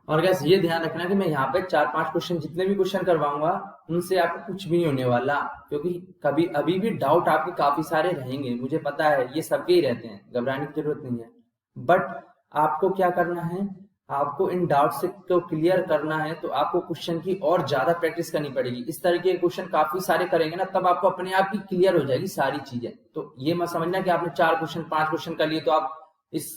और गैस ये ध्यान रखना कि मैं यहाँ पे 4-5 क्वेश्चन जितने भी क्वेश्चन करवाऊंगा उनसे आपको कुछ भी नहीं होने वाला, क्योंकि कभी अभी भी डाउट आपके काफी सारे रहेंगे, मुझे पता है ये सबके ही रहते हैं, घबराने की जरूरत नहीं है। बट आपको क्या करना है, आपको इन डाउट से को क्लियर करना है, तो आपको क्वेश्चन की और ज्यादा प्रैक्टिस करनी पड़ेगी। इस तरीके के क्वेश्चन काफी सारे करेंगे ना, तब आपको अपने आप ही क्लियर हो जाएगी सारी चीजें। तो ये मत समझना कि आपने 4 क्वेश्चन 5 क्वेश्चन कर लिए तो आप इस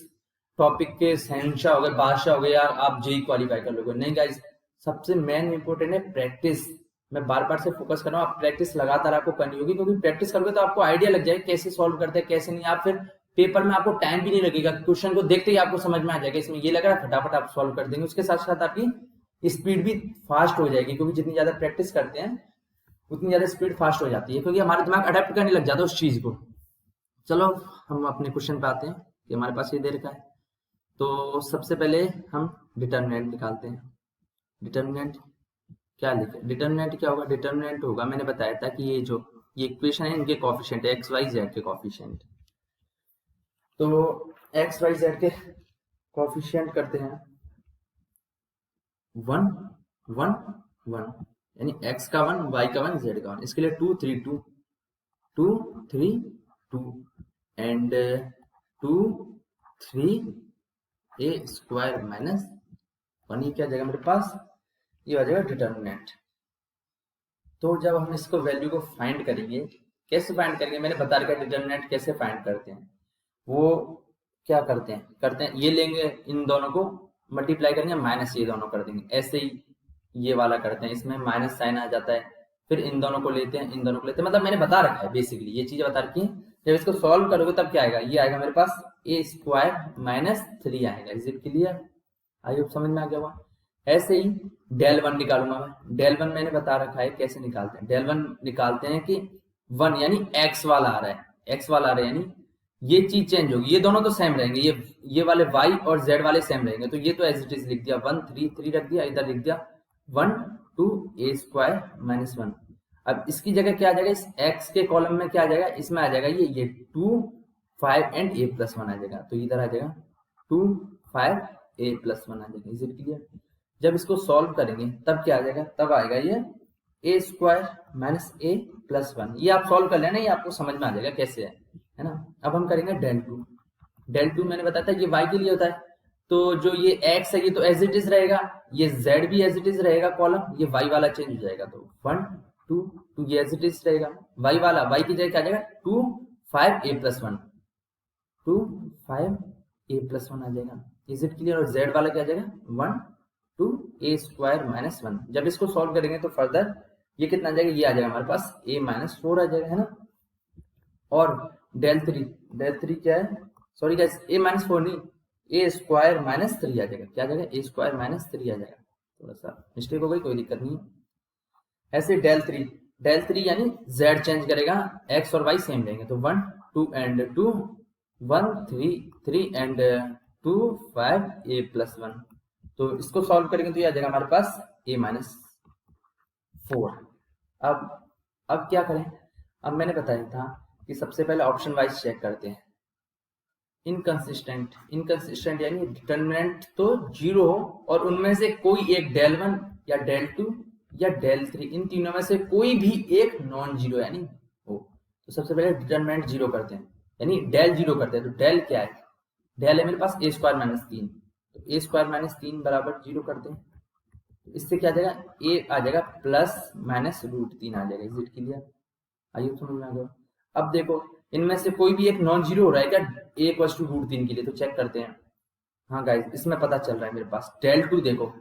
टॉपिक के शहंशाह हो गए, बादशाह हो गए, यार आप जेई क्वालिफाई कर लोगे, नहीं गाइस। सबसे मेन इंपॉर्टेंट है प्रैक्टिस। मैं बार बार से फोकस कर रहा हूँ, आप प्रैक्टिस लगातार आपको करनी होगी, क्योंकि प्रैक्टिस करोगे तो आपको आइडिया लग जाएगा कैसे सॉल्व करते हैं कैसे नहीं। आप फिर पेपर में आपको टाइम भी नहीं लगेगा, क्वेश्चन को देखते ही आपको समझ में आ जाएगा इसमें ये लग रहा है, फटाफट आप सॉल्व कर देंगे। उसके साथ साथ आपकी स्पीड भी फास्ट हो जाएगी, क्योंकि जितनी ज्यादा प्रैक्टिस करते हैं उतनी ज्यादा स्पीड फास्ट हो जाती है, क्योंकि हमारा दिमाग अडेप्ट करने लग जाता है उस चीज को। चलो हम अपने क्वेश्चन पे आते हैं कि हमारे पास ये दे रखा है। तो सबसे पहले हम डिटर्मिनेंट निकालते हैं। डिटर्मिनेंट क्या लिखे, डिटर्मिनेंट क्या होगा, डिटर्मिनेंट होगा, मैंने बताया था कि ये जो ये इक्वेशन है इनके कोएफिशिएंट है, एक्स वाई जेड के कोएफिशिएंट। तो एक्स वाई जेड के कोएफिशिएंट करते हैं 1 1 1, यानी एक्स का 1, वाई का 1, जेड का 1। इसके लिए 2 3 2 2 3 2 एंड 2 3 ए स्क्वायर माइनस 1। ये क्या जाएगा मेरे पास, ये आ जाएगा डिटर्मिनेंट। तो जब हम इसको वैल्यू को फाइंड करेंगे, कैसे फाइंड करेंगे, मैंने बता रखा डिटर्मिनेंट कैसे फाइंड करते हैं। वो क्या करते हैं ये लेंगे, इन दोनों को मल्टीप्लाई करेंगे, माइनस ये दोनों कर देंगे, ऐसे ही ये वाला करते हैं, इसमें माइनस साइन आ जाता है, फिर इन दोनों को लेते हैं, इन दोनों को लेते हैं, मतलब मैंने बता रखा है बेसिकली ये चीजें बता रखी है। जब इसको सॉल्व करोगे तब क्या आएगा, ये आएगा मेरे पास ए स्क्वायर माइनस 3 आएगा। Is it clear? I hope समझ में आ गया हुआ। ऐसे ही डेल 1 निकालूंगा मैं। डेल 1 मैंने बता रखा है कैसे निकालते हैं। डेल 1 निकालते हैं कि 1 यानी एक्स वाला आ रहा है, एक्स वाला आ रहा है, यानी ये चीज चेंज होगी, ये दोनों तो सेम रहेंगे, ये वाले y और z वाले सेम रहेंगे, तो ये तो एज इट इज लिख दिया 1 3 3 रख दिया, इधर लिख दिया 1 2 ए स्क्वायर माइनस 1। अब इसकी जगह क्या आ जाएगा, इस x के कॉलम में क्या आ जाएगा, इसमें आ जाएगा ये 2 5 एंड a प्लस 1 आ जाएगा, तो इधर आ जाएगा 2 5 a प्लस 1 आ जाएगा। Is it clear? जब इसको सॉल्व करेंगे तब क्या आ जाएगा, तब आएगा ये ए स्क्वायर माइनस ए प्लस 1। ये आप सॉल्व कर लेना, ये आपको समझ में आ जाएगा कैसे है ना। अब हम करेंगे डेल 2। डेल 2 मैंने बताया था ये y के लिए होता है, तो जो ये x है ये तो एज इट इज रहेगा, ये z भी एज इट इज रहेगा कॉलम, ये y वाला चेंज हो जाएगा, तो 1 2 2 ये एज इट इज रहेगा। y वाला y की जगह क्या आ जाएगा 2 5 a प्लस 1, 2 5 a प्लस 1 आ जाएगा। Is it clear? और z वाला क्या आ जाएगा 1 2 ए स्क्वायर माइनस 1। जब इसको सॉल्व करेंगे तो फर्दर ये कितना आ जाएगा, ये आ जाएगा हमारे पास a माइनस 4 आ जाएगा, है ना। और डेल थ्री क्या है, सॉरी गाइस, a माइनस 4 नहीं, ए स्क्वायर माइनस 3 आ जाएगा। क्या आ जाएगा, ए स्क्वायर माइनस 3 आ जाएगा। थोड़ा सा मिस्टेक हो गई, कोई दिक्कत नहीं है। ऐसे डेल थ्री यानी z चेंज करेगा, x और y सेम रहेंगे, तो 1 2 एंड 2 1 3 एंड 2 5 a प्लस 1। तो इसको सॉल्व करेंगे तो ये आ जाएगा हमारे पास a माइनस 4। अब क्या करें, अब मैंने बताया था कि सबसे पहले ऑप्शन वाइज चेक करते हैं। इनकंसिस्टेंट यानी डिटरमिनेंट तो 0 हो और उनमें से कोई एक डेल 1 या डेल 2 या डेल 3, इन तीनों में से कोई भी एक नॉन जीरो यानी हो। तो सबसे पहले डिटरमिनेंट 0 करते हैं, यानी डेल 0 करते हैं। तो डेल क्या है, डेल है मेरे पास a स्क्वायर माइनस 3, तो a स्क्वायर माइनस 3 बराबर 0 करते हैं। इससे क्या आ जाएगा, a आ जाएगा प्लस माइनस रूट 3 आ जाएगा। इज इट क्लियर, आइए समझ में आ गया। अब देखो इनमें से कोई भी एक नॉन जीरो हो रहा है क्या a इक्वल्स टू रूट 3 के लिए, तो चेक करते हैं। हाँ गाइस, इसमें पता चल रहा है मेरे पास डेल 2, देखो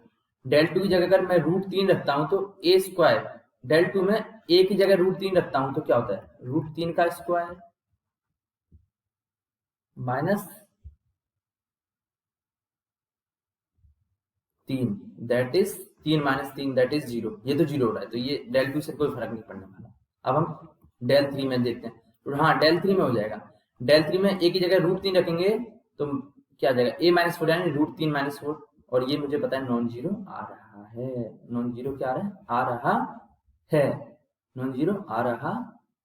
डेल 2 की जगह अगर मैं रूट 3 रखता हूं तो a स्क्वायर, डेल 2 में a की जगह रूट 3 रखता हूं तो क्या होता है, रूट 3 का square minus 3, that is 3 minus 3 that is 0। ये तो 0 हो रहा है, तो ये डेल 2 से कोई फर्क नहीं पड़ने वाला। अब हम डेल 3 में देखते हैं, तो हाँ डेल 3 में हो जाएगा। डेल 3 में a की जगह रूट 3 रखेंगे तो क्या आ जाएगा, a माइनस 4 यानी रूट 3 माइनस 4, और ये मुझे पता है नॉन जीरो आ रहा है। नॉन जीरो क्या आ रहा है, नॉन जीरो आ रहा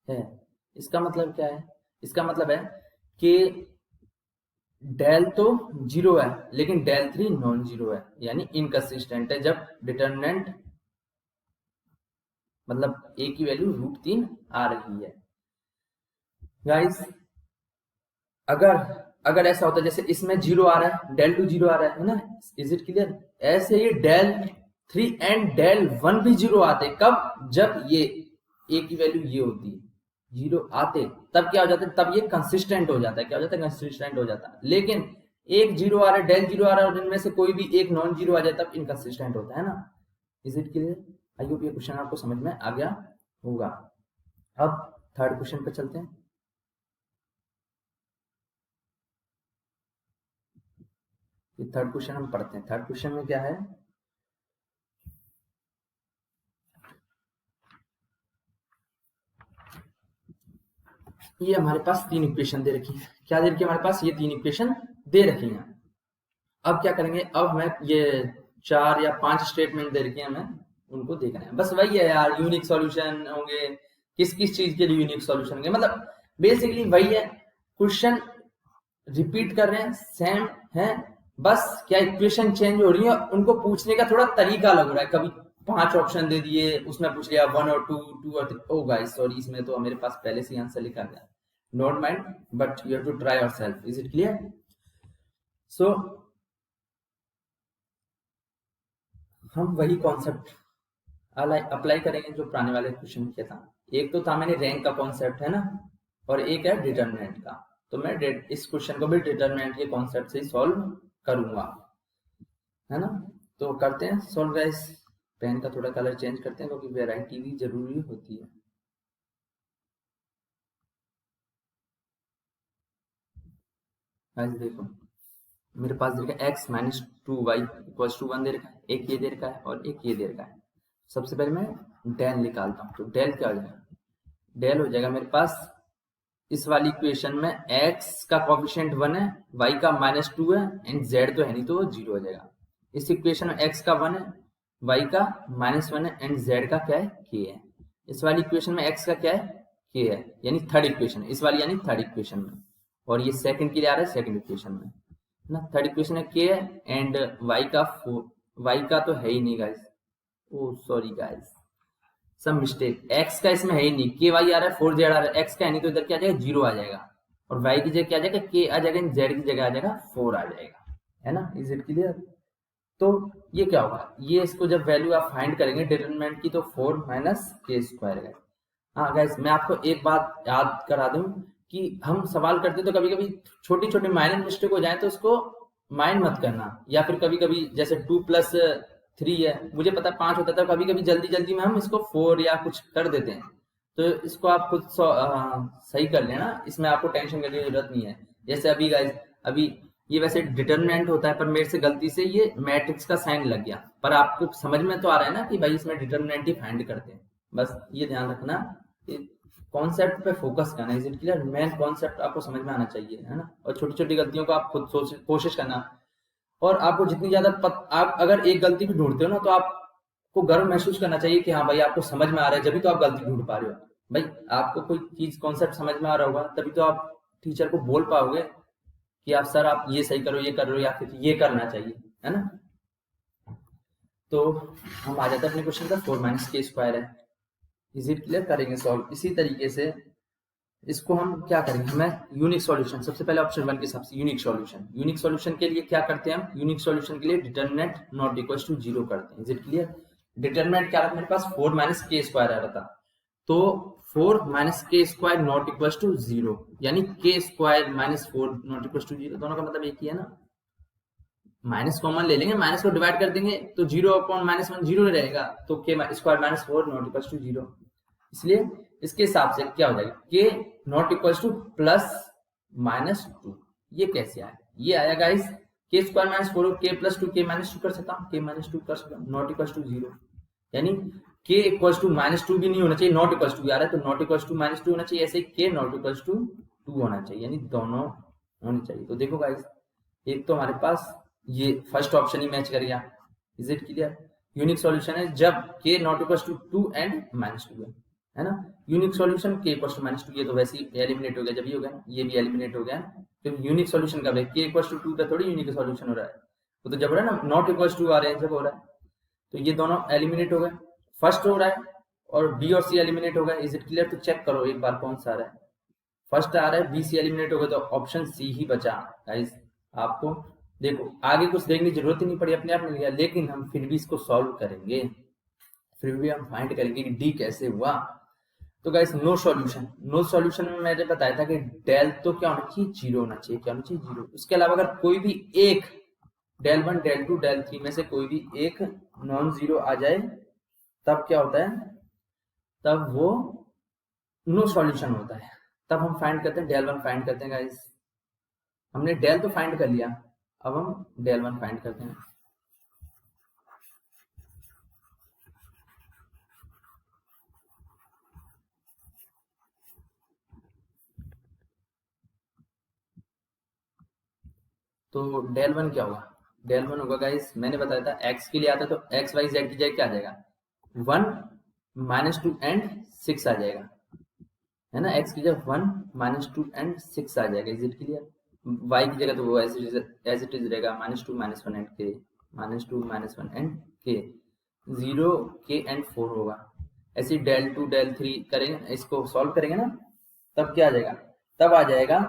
है। इसका मतलब क्या है, इसका मतलब है कि डेल तो 0 है लेकिन डेल 3 नॉन जीरो है, यानी इनकंसिस्टेंट है जब डिटरमिनेंट मतलब a की वैल्यू रूट 3 आ रही है। गाइस अगर ऐसा होता है जैसे इसमें 0 आ रहा है, डेल 2 0 आ रहा है ना, इज इट क्लियर। ऐसे ही डेल 3 एंड डेल 1 भी 0 आते, कब, जब ये a की वैल्यू ये होती है 0 आते, तब क्या हो जाता है, तब ये कंसिस्टेंट हो जाता है। क्या हो जाता है, कंसिस्टेंट हो जाता है। लेकिन एक 0 आ रहा है, डेल 0 आ रहा है और इनमें से कोई भी एक नॉन जीरो आ जाए तब इनकंसिस्टेंट होता है ना। Is it clear, I hope ये क्वेश्चन आपको समझ में आ गया होगा। अब थर्ड क्वेश्चन पे चलते हैं। ये थर्ड क्वेश्चन हम पढ़ते हैं। थर्ड क्वेश्चन में क्या है, ये हमारे पास 3 इक्वेशन दे रखी है। क्या दे रखी है हमारे पास, ये 3 इक्वेशन दे रखी हैं। अब क्या करेंगे, अब हमें ये 4 या 5 स्टेटमेंट दे रखे हैं, हमें उनको देखना है। बस वही है यार, यूनिक सॉल्यूशन होंगे, किस किस चीज के लिए यूनिक सॉल्यूशन होंगे, मतलब बेसिकली वही है। क्वेश्चन रिपीट कर रहे हैं, सेम है, बस क्या इक्वेशन चेंज हो रही है, उनको पूछने का थोड़ा तरीका अलग हो रहा है। कभी 5 ऑप्शन दे दिए, उसमें पूछ लिया 1 और 2 और 3। ओ गाइस सॉरी, इसमें तो मेरे पास पहले से आंसर लिखा गया, not mind but you have to try yourself. Is it clear. So हम वही कॉन्सेप्ट अप्लाई करेंगे जो पुराने वाले क्वेश्चन में था। एक तो था मैंने रैंक का कॉन्सेप्ट है ना, और एक है डिटरमिनेंट का। तो मैं इस क्वेश्चन को भी डिटरमिनेंट के कॉन्सेप्ट से ही सॉल्व करूंगा, है ना। तो करते हैं सॉल्व गाइस। पेन का थोड़ा कलर चेंज करते हैं क्योंकि वैरायटी भी जरूरी होती है। गाइस देखो मेरे पास दे रखा है x minus 2y equals to 1 दे रखा है, एक ये दे रखा है और एक ये दे रखा है। सबसे पहले मैं डेल निकालता हूँ, तो डेल क्या हो जाएगा, डेल हो जाएगा मेरे पास इस वाली इक्वेशन में x का कोफिशिएंट 1 है, y का माइनस 2 है एंड z तो है नहीं तो वो 0 हो जाएगा। इस इक्वेशन में x का 1 है, y का माइनस 1 है एंड z का क्या है, k है। इस वाली इक्वेशन में x का क्या है, k है, यानी थर्ड इक्वेशन, इस वाली यानी थर्ड इक्वेशन में, और ये सेकंड के लिए आ रहा है सेकंड इक्वेशन में ना। थर्ड इक्वेशन में k है एंड y का तो है ही नहीं गाइस, ओ सॉरी गाइस सब मिस्टेक, x का इसमें है ही नहीं, ky आ रहा है 4z आ रहा है, x का है नहीं तो इधर क्या आ जाएगा 0 आ जाएगा, और y की जगह क्या आ जाएगा k आ जाएगा, z की जगह आ जाएगा 4 आ जाएगा, है ना। Is it clear. तो ये क्या होगा, ये इसको जब वैल्यू आप फाइंड करेंगे डिटरमिनेंट की तो 4 माइनस के स्क्वायर है। हाँ गाइस मैं आपको एक बात याद करा दूं कि हम सवाल करते तो कभी कभी छोटी छोटी माइनर मिस्टेक हो जाए तो उसको माइंड मत करना, या फिर कभी कभी जैसे 2 प्लस 3 है, मुझे पता 5 होता था, कभी कभी जल्दी जल्दी में हम इसको 4 या कुछ कर देते हैं, तो इसको आप खुद सही कर लेना, इसमें आपको टेंशन करने की जरूरत नहीं है। जैसे अभी गाइस, अभी ये वैसे डिटरमिनेंट होता है, पर मेरे से गलती से ये मैट्रिक्स का साइन लग गया, पर आपको समझ में तो आ रहा है ना कि भाई इसमें डिटरमिनेंट ही फाइंड करते हैं। बस ये ध्यान रखना, कॉन्सेप्ट पे फोकस करना, is it clear? Main concept आपको समझ में आना चाहिए, है ना, और छोटी छोटी गलतियों को आप खुद कोशिश करना। और आपको जितनी ज्यादा आप अगर एक गलती भी ढूंढते हो ना, तो आपको गर्व महसूस करना चाहिए कि हाँ भाई आपको समझ में आ रहा है, जब तो आप गलती ढूंढ पा रहे हो। भाई आपको कोई चीज कॉन्सेप्ट समझ में आ रहा होगा, तभी तो आप टीचर को बोल पाओगे कि आप सर आप ये सही करो, ये कर रहे हो, या फिर ये करना चाहिए, है ना। तो हम आ जाते हैं अपने क्वेश्चन का, 4 माइनस के स्क्वायर है, इज इट क्लियर? करेंगे सॉल्व इसी तरीके से। इसको हम क्या करेंगे, हमें यूनिक सॉल्यूशन, सबसे पहले ऑप्शन 1 के हिसाब से यूनिक सॉल्यूशन। यूनिक सॉल्यूशन के लिए क्या करते हैं हम, यूनिक सॉल्यूशन के लिए डिटरमिनेंट नॉट इक्वल टू 0 करते हैं, इज इट क्लियर? डिटरमिनेंट क्या रहा मेरे पास, 4 माइनस के स्क्वायर आ रहा था, तो 4 माइनस के स्क्वायर नॉट इक्वल टू 0, यानी K square minus 4 not equal to 0, दोनों का मतलब एक ही है ना। माइनस कॉमन ले लेंगे, माइनस को डिवाइड कर देंगे तो 0 अपॉन माइनस 1 0 रहेगा, तो K square minus 4 not equal to 0। इसलिए इसके हिसाब से क्या हो जाएगा, K not equal to plus minus 2। ये कैसे आया, ये आया गाइस, के स्क्वायर माइनस 4 के प्लस 2 के माइनस 2 कर सकता हूँ, के माइनस 2 कर सकता हूँ, नॉट इक्वल टू 0, यानी के इक्वल टू माइनस 2 भी नहीं होना चाहिए, नॉट इक्वल टू आ रहा है तो नॉट इक्वल टू माइनस 2 होना चाहिए, ऐसे के नॉट इक्वल टू 2 होना चाहिए, यानी दोनों होनी चाहिए। तो देखो गाइस, एक तो हमारे पास ये फर्स्ट ऑप्शन ही मैच कर गया, is it clear? Unique solution है जब K not equal to 2 and minus 2 है ना। Unique solution K equal to minus 2, ये तो वैसे ही एलिमिनेट हो गया, जब ये हो गया ना, ये भी एलिमिनेट हो गया, तो यूनिक सॉल्यूशन कब है, के इक्वल टू 2 पे थोड़ी यूनिक सॉल्यूशन हो रहा है, तो जब हो रहा है ना नॉट इक्वल टू आ रहे हैं, जब हो रहा है, तो ये दोनों एलिमिनेट हो गए, फर्स्ट हो रहा है और बी और सी एलिमिनेट हो गए, इज इट क्लियर? तो चेक करो एक बार कौन सा आ रहा है, फर्स्ट आ रहा है, बी सी एलिमिनेट हो गया, तो ऑप्शन सी ही बचा गाइस। आपको देखो आगे कुछ देखने की जरूरत ही नहीं पड़ी, अपने आप मिल गया, लेकिन हम फिर भी इसको सॉल्व करेंगे, फिर भी हम फाइंड करेंगे कि डी कैसे हुआ। तो guys no solution, no solution में मैंने बताया था कि डेल तो क्या होना चाहिए, 0 होना चाहिए, क्या होना चाहिए, 0। उसके अलावा अगर कोई भी एक डेल 1 डेल 2 डेल 3 में से कोई भी एक नॉन जीरो आ जाए, तब क्या होता है, तब वो नो सॉल्यूशन होता है, तब हम फाइंड करते हैं डेल 1 फाइंड करते हैं गाइस। हमने डेल तो फाइंड कर लिया, अब हम डेल 1 फाइंड करते हैं। तो डेल 1 क्या होगा, डेल 1 होगा गाइस, मैंने बताया था एक्स के लिए आता है तो एक्स वाई जेड की जगह क्या आ जाएगा, 1 माइनस 2 एंड 6 आ जाएगा, है ना, एक्स की जगह 1 माइनस 2 एंड 6 आ जाएगा, इज इट क्लियर? वाई की जगह तो वो एज इट इज रहेगा, माइनस 2 माइनस 1 एंड के, माइनस 2 माइनस 1 एंड के, 0 के एंड 4 होगा। ऐसे डेल 2 डेल 3 करेंगे, इसको सॉल्व करेंगे ना, तब क्या आ जाएगा, तब आ जाएगा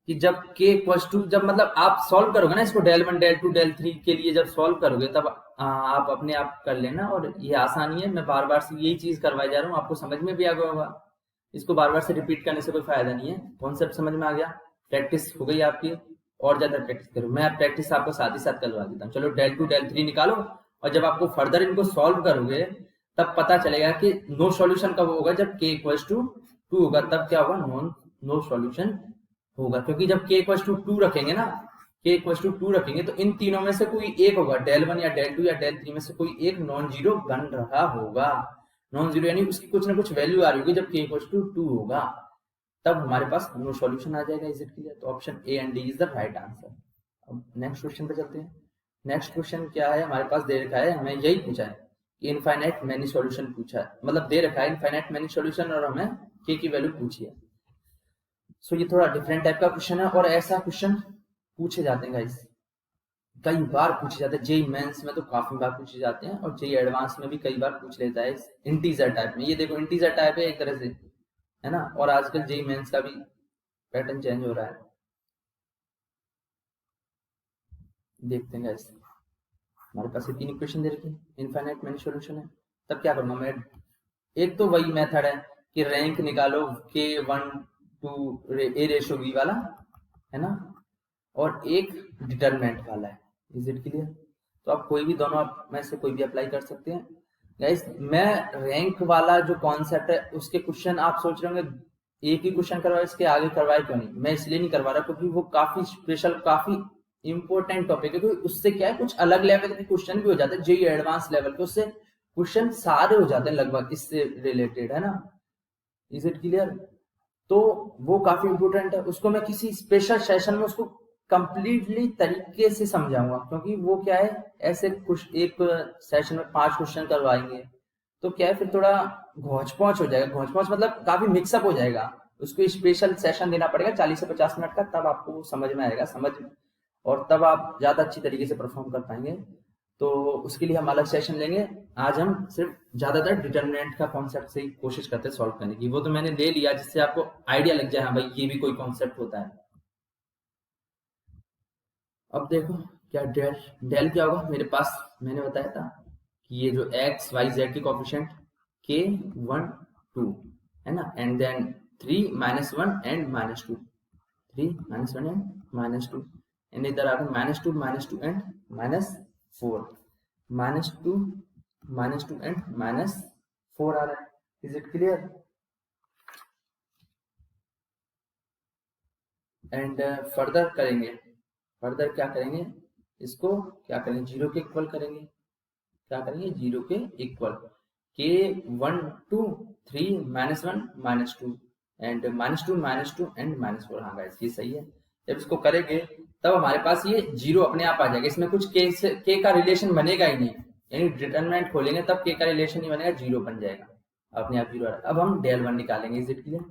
कि जब के इक्वल्स टू, जब मतलब आप सॉल्व करोगे ना इसको, डेल 1 डेल 2 डेल 3 के लिए जब सॉल्व करोगे, तब आप अपने आप कर लेना, और ये आसानी है, मैं बार बार से यही चीज करवाई जा रहा हूँ, आपको समझ में भी आ गया होगा, इसको बार बार से रिपीट करने से कोई फायदा नहीं है, कॉन्सेप्ट समझ में आ गया, प्रैक्टिस हो गई आपकी, और ज्यादा प्रैक्टिस करो, मैं प्रैक्टिस आपको साथ ही साथ करवा देता हूँ। चलो डेल 2 डेल 3 निकालो, और जब आपको फर्दर इनको सॉल्व करोगे तब पता चलेगा कि नो सॉल्यूशन कब होगा, जब के इक्वल्स टू 2 होगा, तब क्या होगा, नो सॉल्यूशन होगा, क्योंकि जब के इक्वल्स टू 2 रखेंगे ना, के इक्वल्स टू 2 रखेंगे तो इन तीनों में से कोई एक होगा, डेल 1 या डेल 2 या डेल 3 में से कोई एक नॉन जीरो बन रहा होगा, नॉन जीरो यानी उसकी कुछ ना कुछ वैल्यू आ रही होगी, जब के इक्वल्स टू 2 होगा, तब हमारे पास नो सॉल्यूशन आ जाएगा, इज इट क्लियर? तो option A and D is the right answer. अब नेक्स्ट क्वेश्चन पे चलते हैं। नेक्स्ट क्वेश्चन क्या है, हमारे पास दे रखा है, हमें यही पूछा है कि इनफाइनाइट मैनी सॉल्यूशन पूछा है, मतलब दे रखा है इनफाइनाइट मैनी सॉल्यूशन, और हमें के की वैल्यू पूछी है। सो ये थोड़ा डिफरेंट टाइप का क्वेश्चन है, और ऐसा क्वेश्चन पूछे जाते हैं गाइस, कई बार पूछे जाते हैं, जेई मेंस में तो काफी बार पूछे जाते हैं, और जेई एडवांस में भी कई बार पूछ लेता है इंटीजर टाइप में। ये देखो इंटीजर टाइप है एक तरह से, है ना, और आजकल जेई मेंस का भी पैटर्न चेंज हो रहा है, देखते हैं गाइस। हमारे पास ये 3 इक्वेशन दे रखी है, इनफाइनाइट मेनी सॉल्यूशन है, तब क्या करूंगा मैं, एक तो वही मेथड है कि रैंक निकालो के 1 टू ए रेशो बी वाला, है ना, और एक डिटरमिनेंट वाला है, इज इट क्लियर? तो आप कोई भी दोनों में से कोई भी अप्लाई कर सकते हैं। गाइस मैं रैंक वाला जो कॉन्सेप्ट है उसके क्वेश्चन आप सोच रहे होंगे एक ही क्वेश्चन करवाए, इसके आगे करवाए क्यों नहीं। मैं इसलिए नहीं करवा रहा क्योंकि वो काफी स्पेशल, काफी इंपॉर्टेंट टॉपिक है, क्योंकि उससे क्या है कुछ अलग लेवल के क्वेश्चन भी हो जाते हैं, जेईई एडवांस लेवल के उससे क्वेश्चन सारे हो जाते हैं लगभग इससे रिलेटेड, है ना। Is it clear. तो वो काफी इंपॉर्टेंट है, उसको मैं किसी स्पेशल सेशन में उसको कंप्लीटली तरीके से समझाऊंगा, क्योंकि वो क्या है ऐसे कुछ एक सेशन में 5 क्वेश्चन करवाएंगे तो क्या है फिर थोड़ा घोंच पहुंच हो जाएगा। घोंच पहुंच मतलब काफी मिक्सअप हो जाएगा, उसको स्पेशल सेशन देना पड़ेगा 40 से 50 मिनट का, तब आपको समझ में आएगा समझ, और तब आप ज्यादा अच्छी तरीके से परफॉर्म कर पाएंगे। तो उसके लिए हम अलग सेशन लेंगे। आज हम सिर्फ ज्यादातर डिटर्मिनेंट का कॉन्सेप्ट से ही कोशिश करते हैं सॉल्व करने की, वो तो मैंने ले लिया जिससे आपको आइडिया लग जाए हाँ भाई ये भी कोई कॉन्सेप्ट होता है। अब देखो क्या डेल डेल क्या होगा मेरे पास, मैंने बताया था कि ये जो एक्स वाई जेड के कोफिशिएंट के 1 2 है ना, and then 3 -1 and -2, 3 -1 and -2, and इधर आ गया -2 एंड -4, -2 एंड -4 आ रहा है। Is it clear. And further करेंगे, फर्दर क्या करेंगे, इसको क्या करेंगे जीरो के इक्वल करेंगे, क्या करेंगे जीरो के इक्वल, के 1 2 3 -1 -2 एंड -2 एंड -4। हाँ गाइस ये सही है। जब इसको करेंगे तब हमारे पास ये जीरो अपने आप आ जाएगा, इसमें कुछ के का रिलेशन बनेगा ही नहीं, यानी डिटरमिनेंट खोलेंगे तब के का रिलेशन नहीं बनेगा, जीरो बन जाएगा अपने आप जीरो। अब हम डेल 1 निकालेंगे, इज इट क्लियर।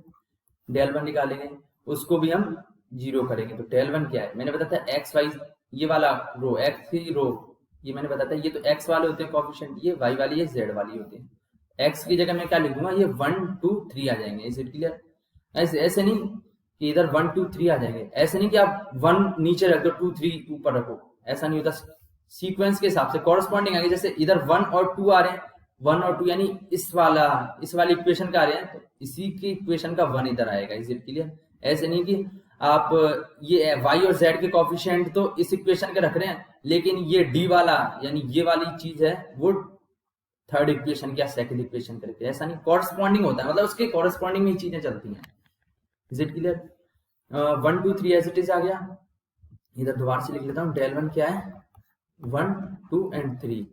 डेल 1 निकालेंगे उसको भी हम जीरो करेंगे, तो डेल 1 क्या है मैंने बताया था एक्स वाई, ये वाला रो एक्स की रो, ये मैंने बताया था ये तो एक्स वाले होते हैं कोएफिशिएंट, ये वाई वाली ये जेड वाली होती है। एक्स की जगह मैं क्या लिख दूंगा, ये 1 2 3 आ जाएंगे। Is it clear. ऐसे ऐसे नहीं कि इधर 1 2 3 आ जाएंगे, ऐसे नहीं कि आप 1 नीचे रख दो 2 3 ऊपर रखो, ऐसा नहीं होता। सीक्वेंस के हिसाब से कॉरस्पॉन्डिंग आगे, जैसे इधर 1 और 2 आ रहे हैं, 1 और 2 यानी इस वाली इक्वेशन का आ रहे हैं तो इसी की इक्वेशन का 1 इधर आएगा। Is it clear. ऐसे नहीं कि आप ये y और z के कोफिशिएंट तो इस इक्वेशन के रख रहे हैं, लेकिन ये d वाला यानी ये वाली चीज है वो थर्ड इक्वेशन या सेकंड इक्वेशन करके, ऐसा नहीं, कॉरस्पॉन्डिंग होता है, मतलब उसके कॉरस्पॉन्डिंग में ही चीजें चलती हैं। Is it clear. 1 2 3 as it is आ गया, इधर दोबारा से लिख लेता हूँ। डेल 1 क्या है 1 2 and 3,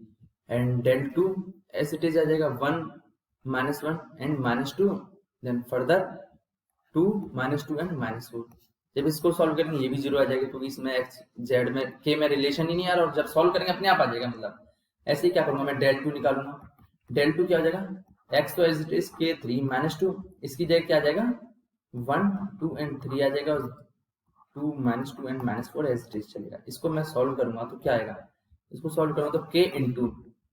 and del 2 as it is आ जाएगा 1 -1 एंड -2, देन फर्दर 2 -2 एंड -4। जब इसको सॉल्व करेंगे ये भी जीरो आ जाएगा, क्योंकि इसमें एक्स जेड में के में रिलेशन ही नहीं आ रहा, और जब सॉल्व करेंगे अपने आप आ जाएगा। मतलब ऐसे ही क्या करूंगा मैं, डेल 2 निकालूंगा, डेल 2 क्या हो जाएगा एक्स तो एज इट इज के 3 -2, इसकी जगह क्या आ जाएगा 1 2 एंड 3 आ जाएगा, 2 -2 एंड -4 एज इट इज चलेगा। इसको मैं सॉल्व करूंगा तो क्या आएगा, इसको सॉल्व करूंगा तो के इंटू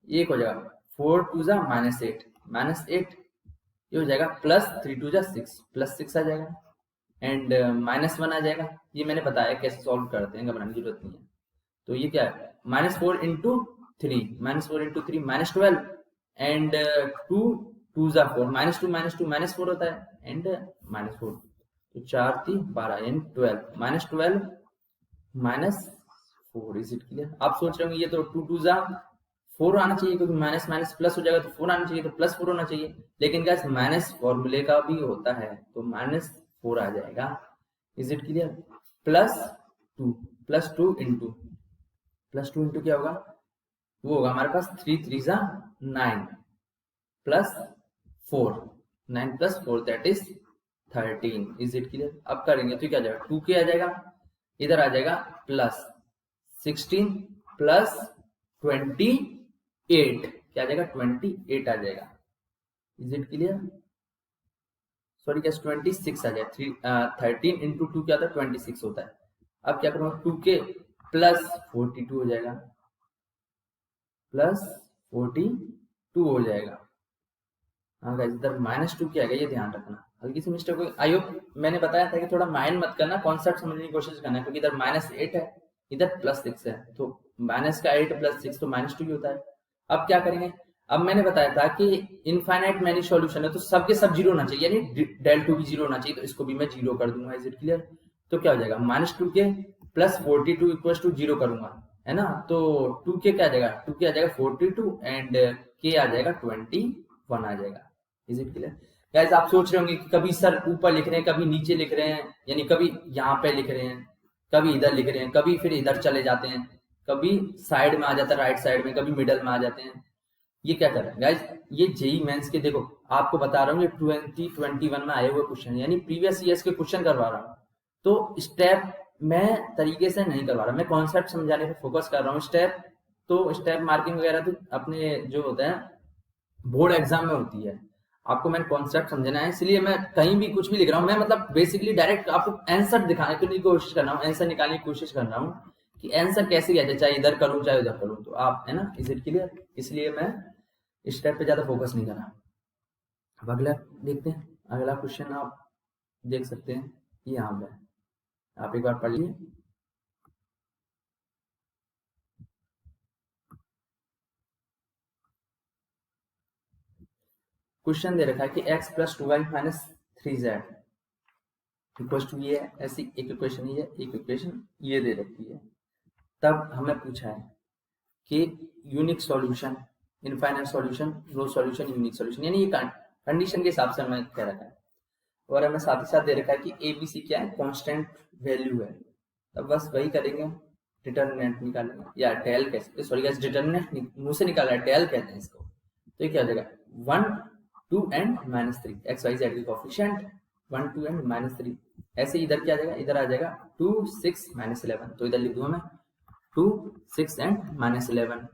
एक हो जाएगा 4 2 जा -8 ये हो जाएगा, प्लस 3 2 जा 6 +6 आ जाएगा, एंड -1 आ जाएगा। ये मैंने बताया कैसे सॉल्व करते हैं, घबराने की जरूरत नहीं है। तो ये क्या है -4 इंटू 3 -12 एंड 2 2 जा 4 -2 -4 होता है, एंड -4 तो 4 3 12 एंड 12 -4। Is it clear. आप सोच रहे होंगे ये तो 2 2 जा 4 आना चाहिए, क्योंकि माइनस माइनस प्लस हो जाएगा तो 4 आना चाहिए, तो +4 होना चाहिए, लेकिन गाइस माइनस फॉर्मूले का भी होता है तो -4 आ जाएगा। Is it clear. +2 इंटू क्या होगा, वो होगा हमारे पास 3 3 जा 9 +4 9 +4 that is 13। Is it clear. अब करेंगे तो क्या जाएगा 2k आ जाएगा, इधर आ जाएगा +16 +28 क्या आ जाएगा 28 आ जाएगा। Is it clear. सॉरी कैसे 26 आ जाएगा, 13 इंटू 2 क्या होता है 26 होता है। अब क्या करूंगा 2k +42 हो जाएगा, +42 हो जाएगा। हाँ गाइस इधर -2 क्या आएगा ये ध्यान रखना, हल्की सी मिस्टेक हुई। आई होप मैंने बताया था कि थोड़ा माइंड मत करना, कॉन्सेप्ट समझने की कोशिश करना, क्योंकि इधर -8 है इधर +6 है, तो माइनस का 8 + 6 तो -2 ही होता है। अब क्या करेंगे, अब मैंने बताया था कि इनफाइनाइट मैनी सॉल्यूशन है तो सबके सब जीरो होना चाहिए, यानी डेल 2 भी जीरो होना चाहिए, तो इसको भी मैं जीरो कर दूंगा। Is it clear. तो क्या हो जाएगा -2k +42 = 0 करूंगा, है ना। तो 2k क्या आ जाएगा, 2k आ जाएगा 42 एंड k आ जाएगा 21 आ जाएगा। Is it clear guys? आप सोच रहे होंगे कि कभी सर ऊपर लिख रहे हैं, कभी नीचे लिख रहे हैं, यानी कभी यहाँ पे लिख रहे हैं, कभी इधर लिख रहे हैं, कभी फिर इधर चले जाते हैं, कभी साइड में आ जाता है राइट साइड में, कभी मिडल में आ जाते हैं। ये क्या कर रहे हैं गाइस? ये जेई मेंस के, देखो आपको बता रहा हूँ, ये 2021 में आए हुए क्वेश्चन, यानी प्रीवियस ईयर्स के क्वेश्चन करवा रहा हूँ। तो स्टेप मैं तरीके से नहीं करवा रहा, मैं कॉन्सेप्ट समझाने पे फोकस कर रहा हूँ। स्टेप मार्किंग वगैरह तो अपने जो होता है बोर्ड एग्जाम में होती है, आपको मैंने कॉन्सेप्ट समझना है, इसलिए मैं कहीं भी कुछ भी लिख रहा हूँ। मैं मतलब बेसिकली डायरेक्ट आपको आंसर दिखाने की कोशिश कर रहा हूँ, आंसर निकालने की कोशिश कर रहा हूँ कि आंसर कैसे किया जाए, चाहे इधर करूँ चाहे उधर करूँ। तो आप, है ना, इज इट क्लियर? इसलिए मैं स्टेप पे ज्यादा फोकस नहीं कर रहा। अब अगला देखते हैं, अगला क्वेश्चन आप देख सकते हैं यहाँ पे, आप एक बार पढ़ लीजिए। क्वेश्चन दे रखा है कि x plus 2y minus 3z equal to ये है, ऐसी एक इक्वेशन ये, एक इक्वेशन ये दे रखी है। तब हमें पूछा है कि unique solution, infinite solution, no solution, unique solution, यानी ये कंडीशन के हिसाब से हमें कह रखा है। और हमें साथ ही साथ दे रखा है कि ABC क्या है, कांस्टेंट वैल्यू है। तब बस वही करेंगे, डिटर्मिनेंट निकालेंगे, या डेल कह सकते, सॉरी गाइस, डिटर्मिनेंट मुंह से निकाला है, डेल कहते हैं इसको। तो ये क्या हो जाएगा, 1 2 एंड -3, एक्स वाई जेड की कोफिशिएंट 1 2 एंड -3। ऐसे इधर क्या आ जाएगा, इधर आ जाएगा 2 6 -11, तो इधर लिख दूंगा मैं 2 6 एंड -11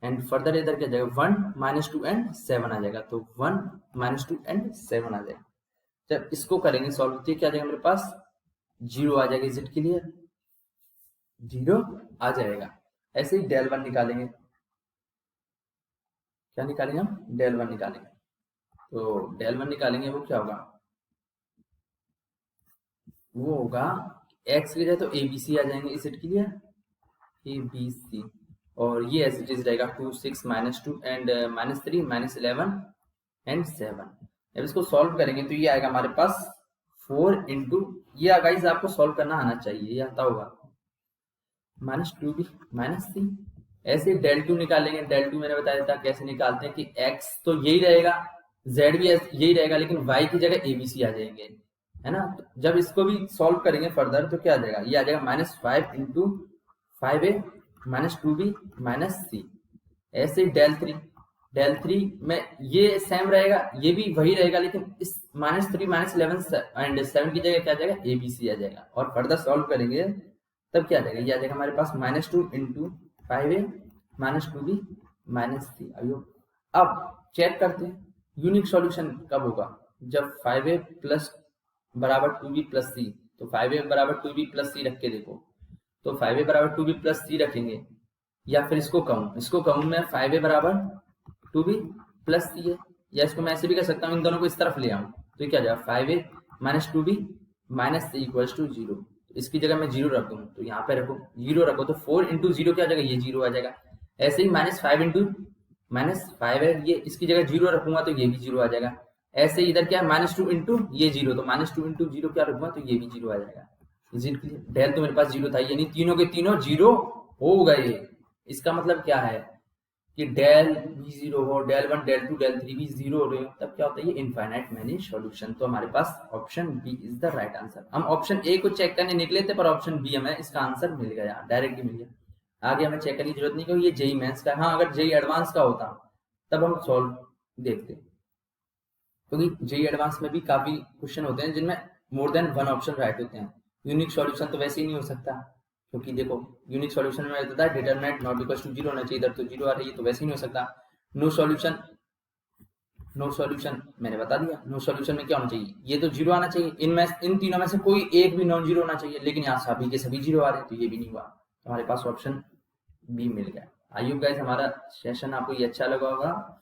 एंड फर्दर इधर क्या जाएगा 1 -2 एंड 7 आ जाएगा, तो 1 -2 एंड 7 आ जाएगा। जब इसको करेंगे सॉल्व, तो क्या आ जाएगा मेरे पास 0 आ जाएगा। Is it clear? 0 आ जाएगा। ऐसे ही डेल 1 निकालेंगे, क्या निकालेंगे हम, डेल 1 निकालेंगे। तो डेल 1 निकालेंगे, वो क्या होगा, वो होगा x की जगह तो ABC आ जाएंगे। Is it clear? ABC, और ये एज इट इज रहेगा 2 6 -2 एंड -3 -11 एंड 7। अब इसको सॉल्व करेंगे तो ये आएगा हमारे पास 4 इंटू, ये गाइस आपको सॉल्व करना आना चाहिए, ये आता होगा, -2b -3। ऐसे डेल 2 निकालेंगे, डेल 2 मैंने बताया था कैसे निकालते हैं कि x तो यही रहेगा, z भी यही रहेगा, लेकिन y की जगह ABC आ जाएंगे, है ना। तो जब इसको भी सॉल्व करेंगे फर्दर तो क्या आ जाएगा, ये आ जाएगा -5 इंटू 5a -2b -3। ऐसे डेल 3 में ये सेम रहेगा, ये भी वही रहेगा, लेकिन इस -3 -11 एंड 7 की जगह क्या आ जाएगा, ABC आ जाएगा। और फर्दर सॉल्व करेंगे तब क्या आ जाएगा, ये आ जाएगा हमारे पास -2 इंटू 5a -2b -3। अब चेक करते हैं यूनिक सॉल्यूशन कब होगा, जब 5a प्लस बराबर 2b प्लस c, तो 5a बराबर 2b प्लस c रख के देखो, तो 5a बराबर 2b प्लस c रखेंगे, या फिर इसको कहूँ मैं 5a बराबर 2b प्लस c है, या इसको मैं ऐसे भी कर सकता हूँ, इन दोनों को इस तरफ ले आऊँ, तो क्या जाएगा 5a minus 2b minus 3 equals to 0। इसकी जगह मैं 0 रख दूँ, तो यहाँ पे रखो 0 रखो, तो 4 इंटू 0 क्या आ जाएगा, ये 0 आ जाएगा। ऐसे ही -5 इंटू -5 है, ये इसकी जगह 0 रखूंगा तो ये भी 0 आ जाएगा। ऐसे इधर क्या है -2 इंटू ये 0, तो -2 इंटू 0 क्या रखूंगा, तो ये भी 0 आ जाएगा। डेल तो मेरे पास 0 था, यानी तीनों के तीनों 0 हो गए। इसका मतलब क्या है कि डेल भी 0 हो, डेल 1 डेल 2 डेल 3 भी 0 हो रहे हो, तब क्या होता है, ये इनफाइनाइट मैनी सॉल्यूशन। तो हमारे पास option B is the right answer. हम ऑप्शन ए को चेक करने निकले थे, पर ऑप्शन बी हमें इसका आंसर मिल गया, डायरेक्टली मिल गया। आगे हमें चेक करने की जरूरत नहीं, क्योंकि ये जेई मेंस का। हाँ, अगर जेई एडवांस का होता तब हम सॉल्व देखते, क्योंकि जेई एडवांस में भी काफी क्वेश्चन होते हैं जिनमें more than one option right होते हैं। यूनिक सॉल्यूशन तो वैसे ही नहीं हो सकता, क्योंकि देखो यूनिक सॉल्यूशन में होता है डिटरमिनेंट नॉट इक्वल टू 0 होना चाहिए, इधर तो 0 आ रही है, तो वैसे ही नहीं हो सकता। नो सॉल्यूशन मैंने बता दिया, नो सॉल्यूशन में क्या होना चाहिए, ये तो 0 आना चाहिए, इन तीनों में से कोई एक भी नॉन 0 होना चाहिए, लेकिन यहाँ सभी के सभी 0 आ रहे हैं, तो ये भी नहीं हुआ, तो हमारे पास ऑप्शन बी मिल गया। आई होप गाइस हमारा सेशन आपको ये अच्छा लगा होगा,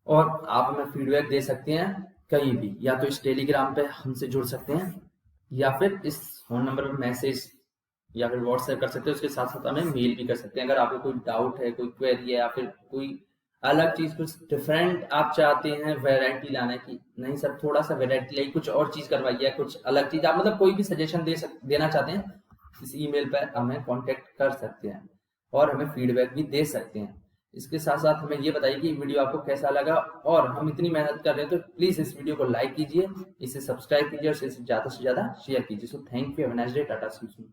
और आप हमें फीडबैक दे सकते हैं कहीं भी, या तो इस टेलीग्राम पे हमसे जुड़ सकते हैं, या फिर इस फोन नंबर पर मैसेज या फिर व्हाट्सएप कर सकते हैं, उसके साथ साथ हमें मेल भी कर सकते हैं। अगर आपको कोई डाउट है, कोई क्वेरी है, या फिर कोई अलग चीज कुछ डिफरेंट आप चाहते हैं वैरायटी लाने की, नहीं सर थोड़ा सा वैरायटी लाई, कुछ और चीज करवाइए, कुछ अलग चीज, आप मतलब कोई भी सजेशन देना चाहते हैं, इस ईमेल पर हमें कांटेक्ट कर सकते हैं। और हमें फीडबैक भी दे सकते हैं। इसके साथ साथ हमें ये बताइए कि वीडियो आपको कैसा लगा, और हम इतनी मेहनत कर रहे हैं तो प्लीज़ इस वीडियो को लाइक कीजिए, इसे सब्सक्राइब कीजिए और इसे ज़्यादा से ज़्यादा शेयर कीजिए। So thank you, have a nice day, tata see you.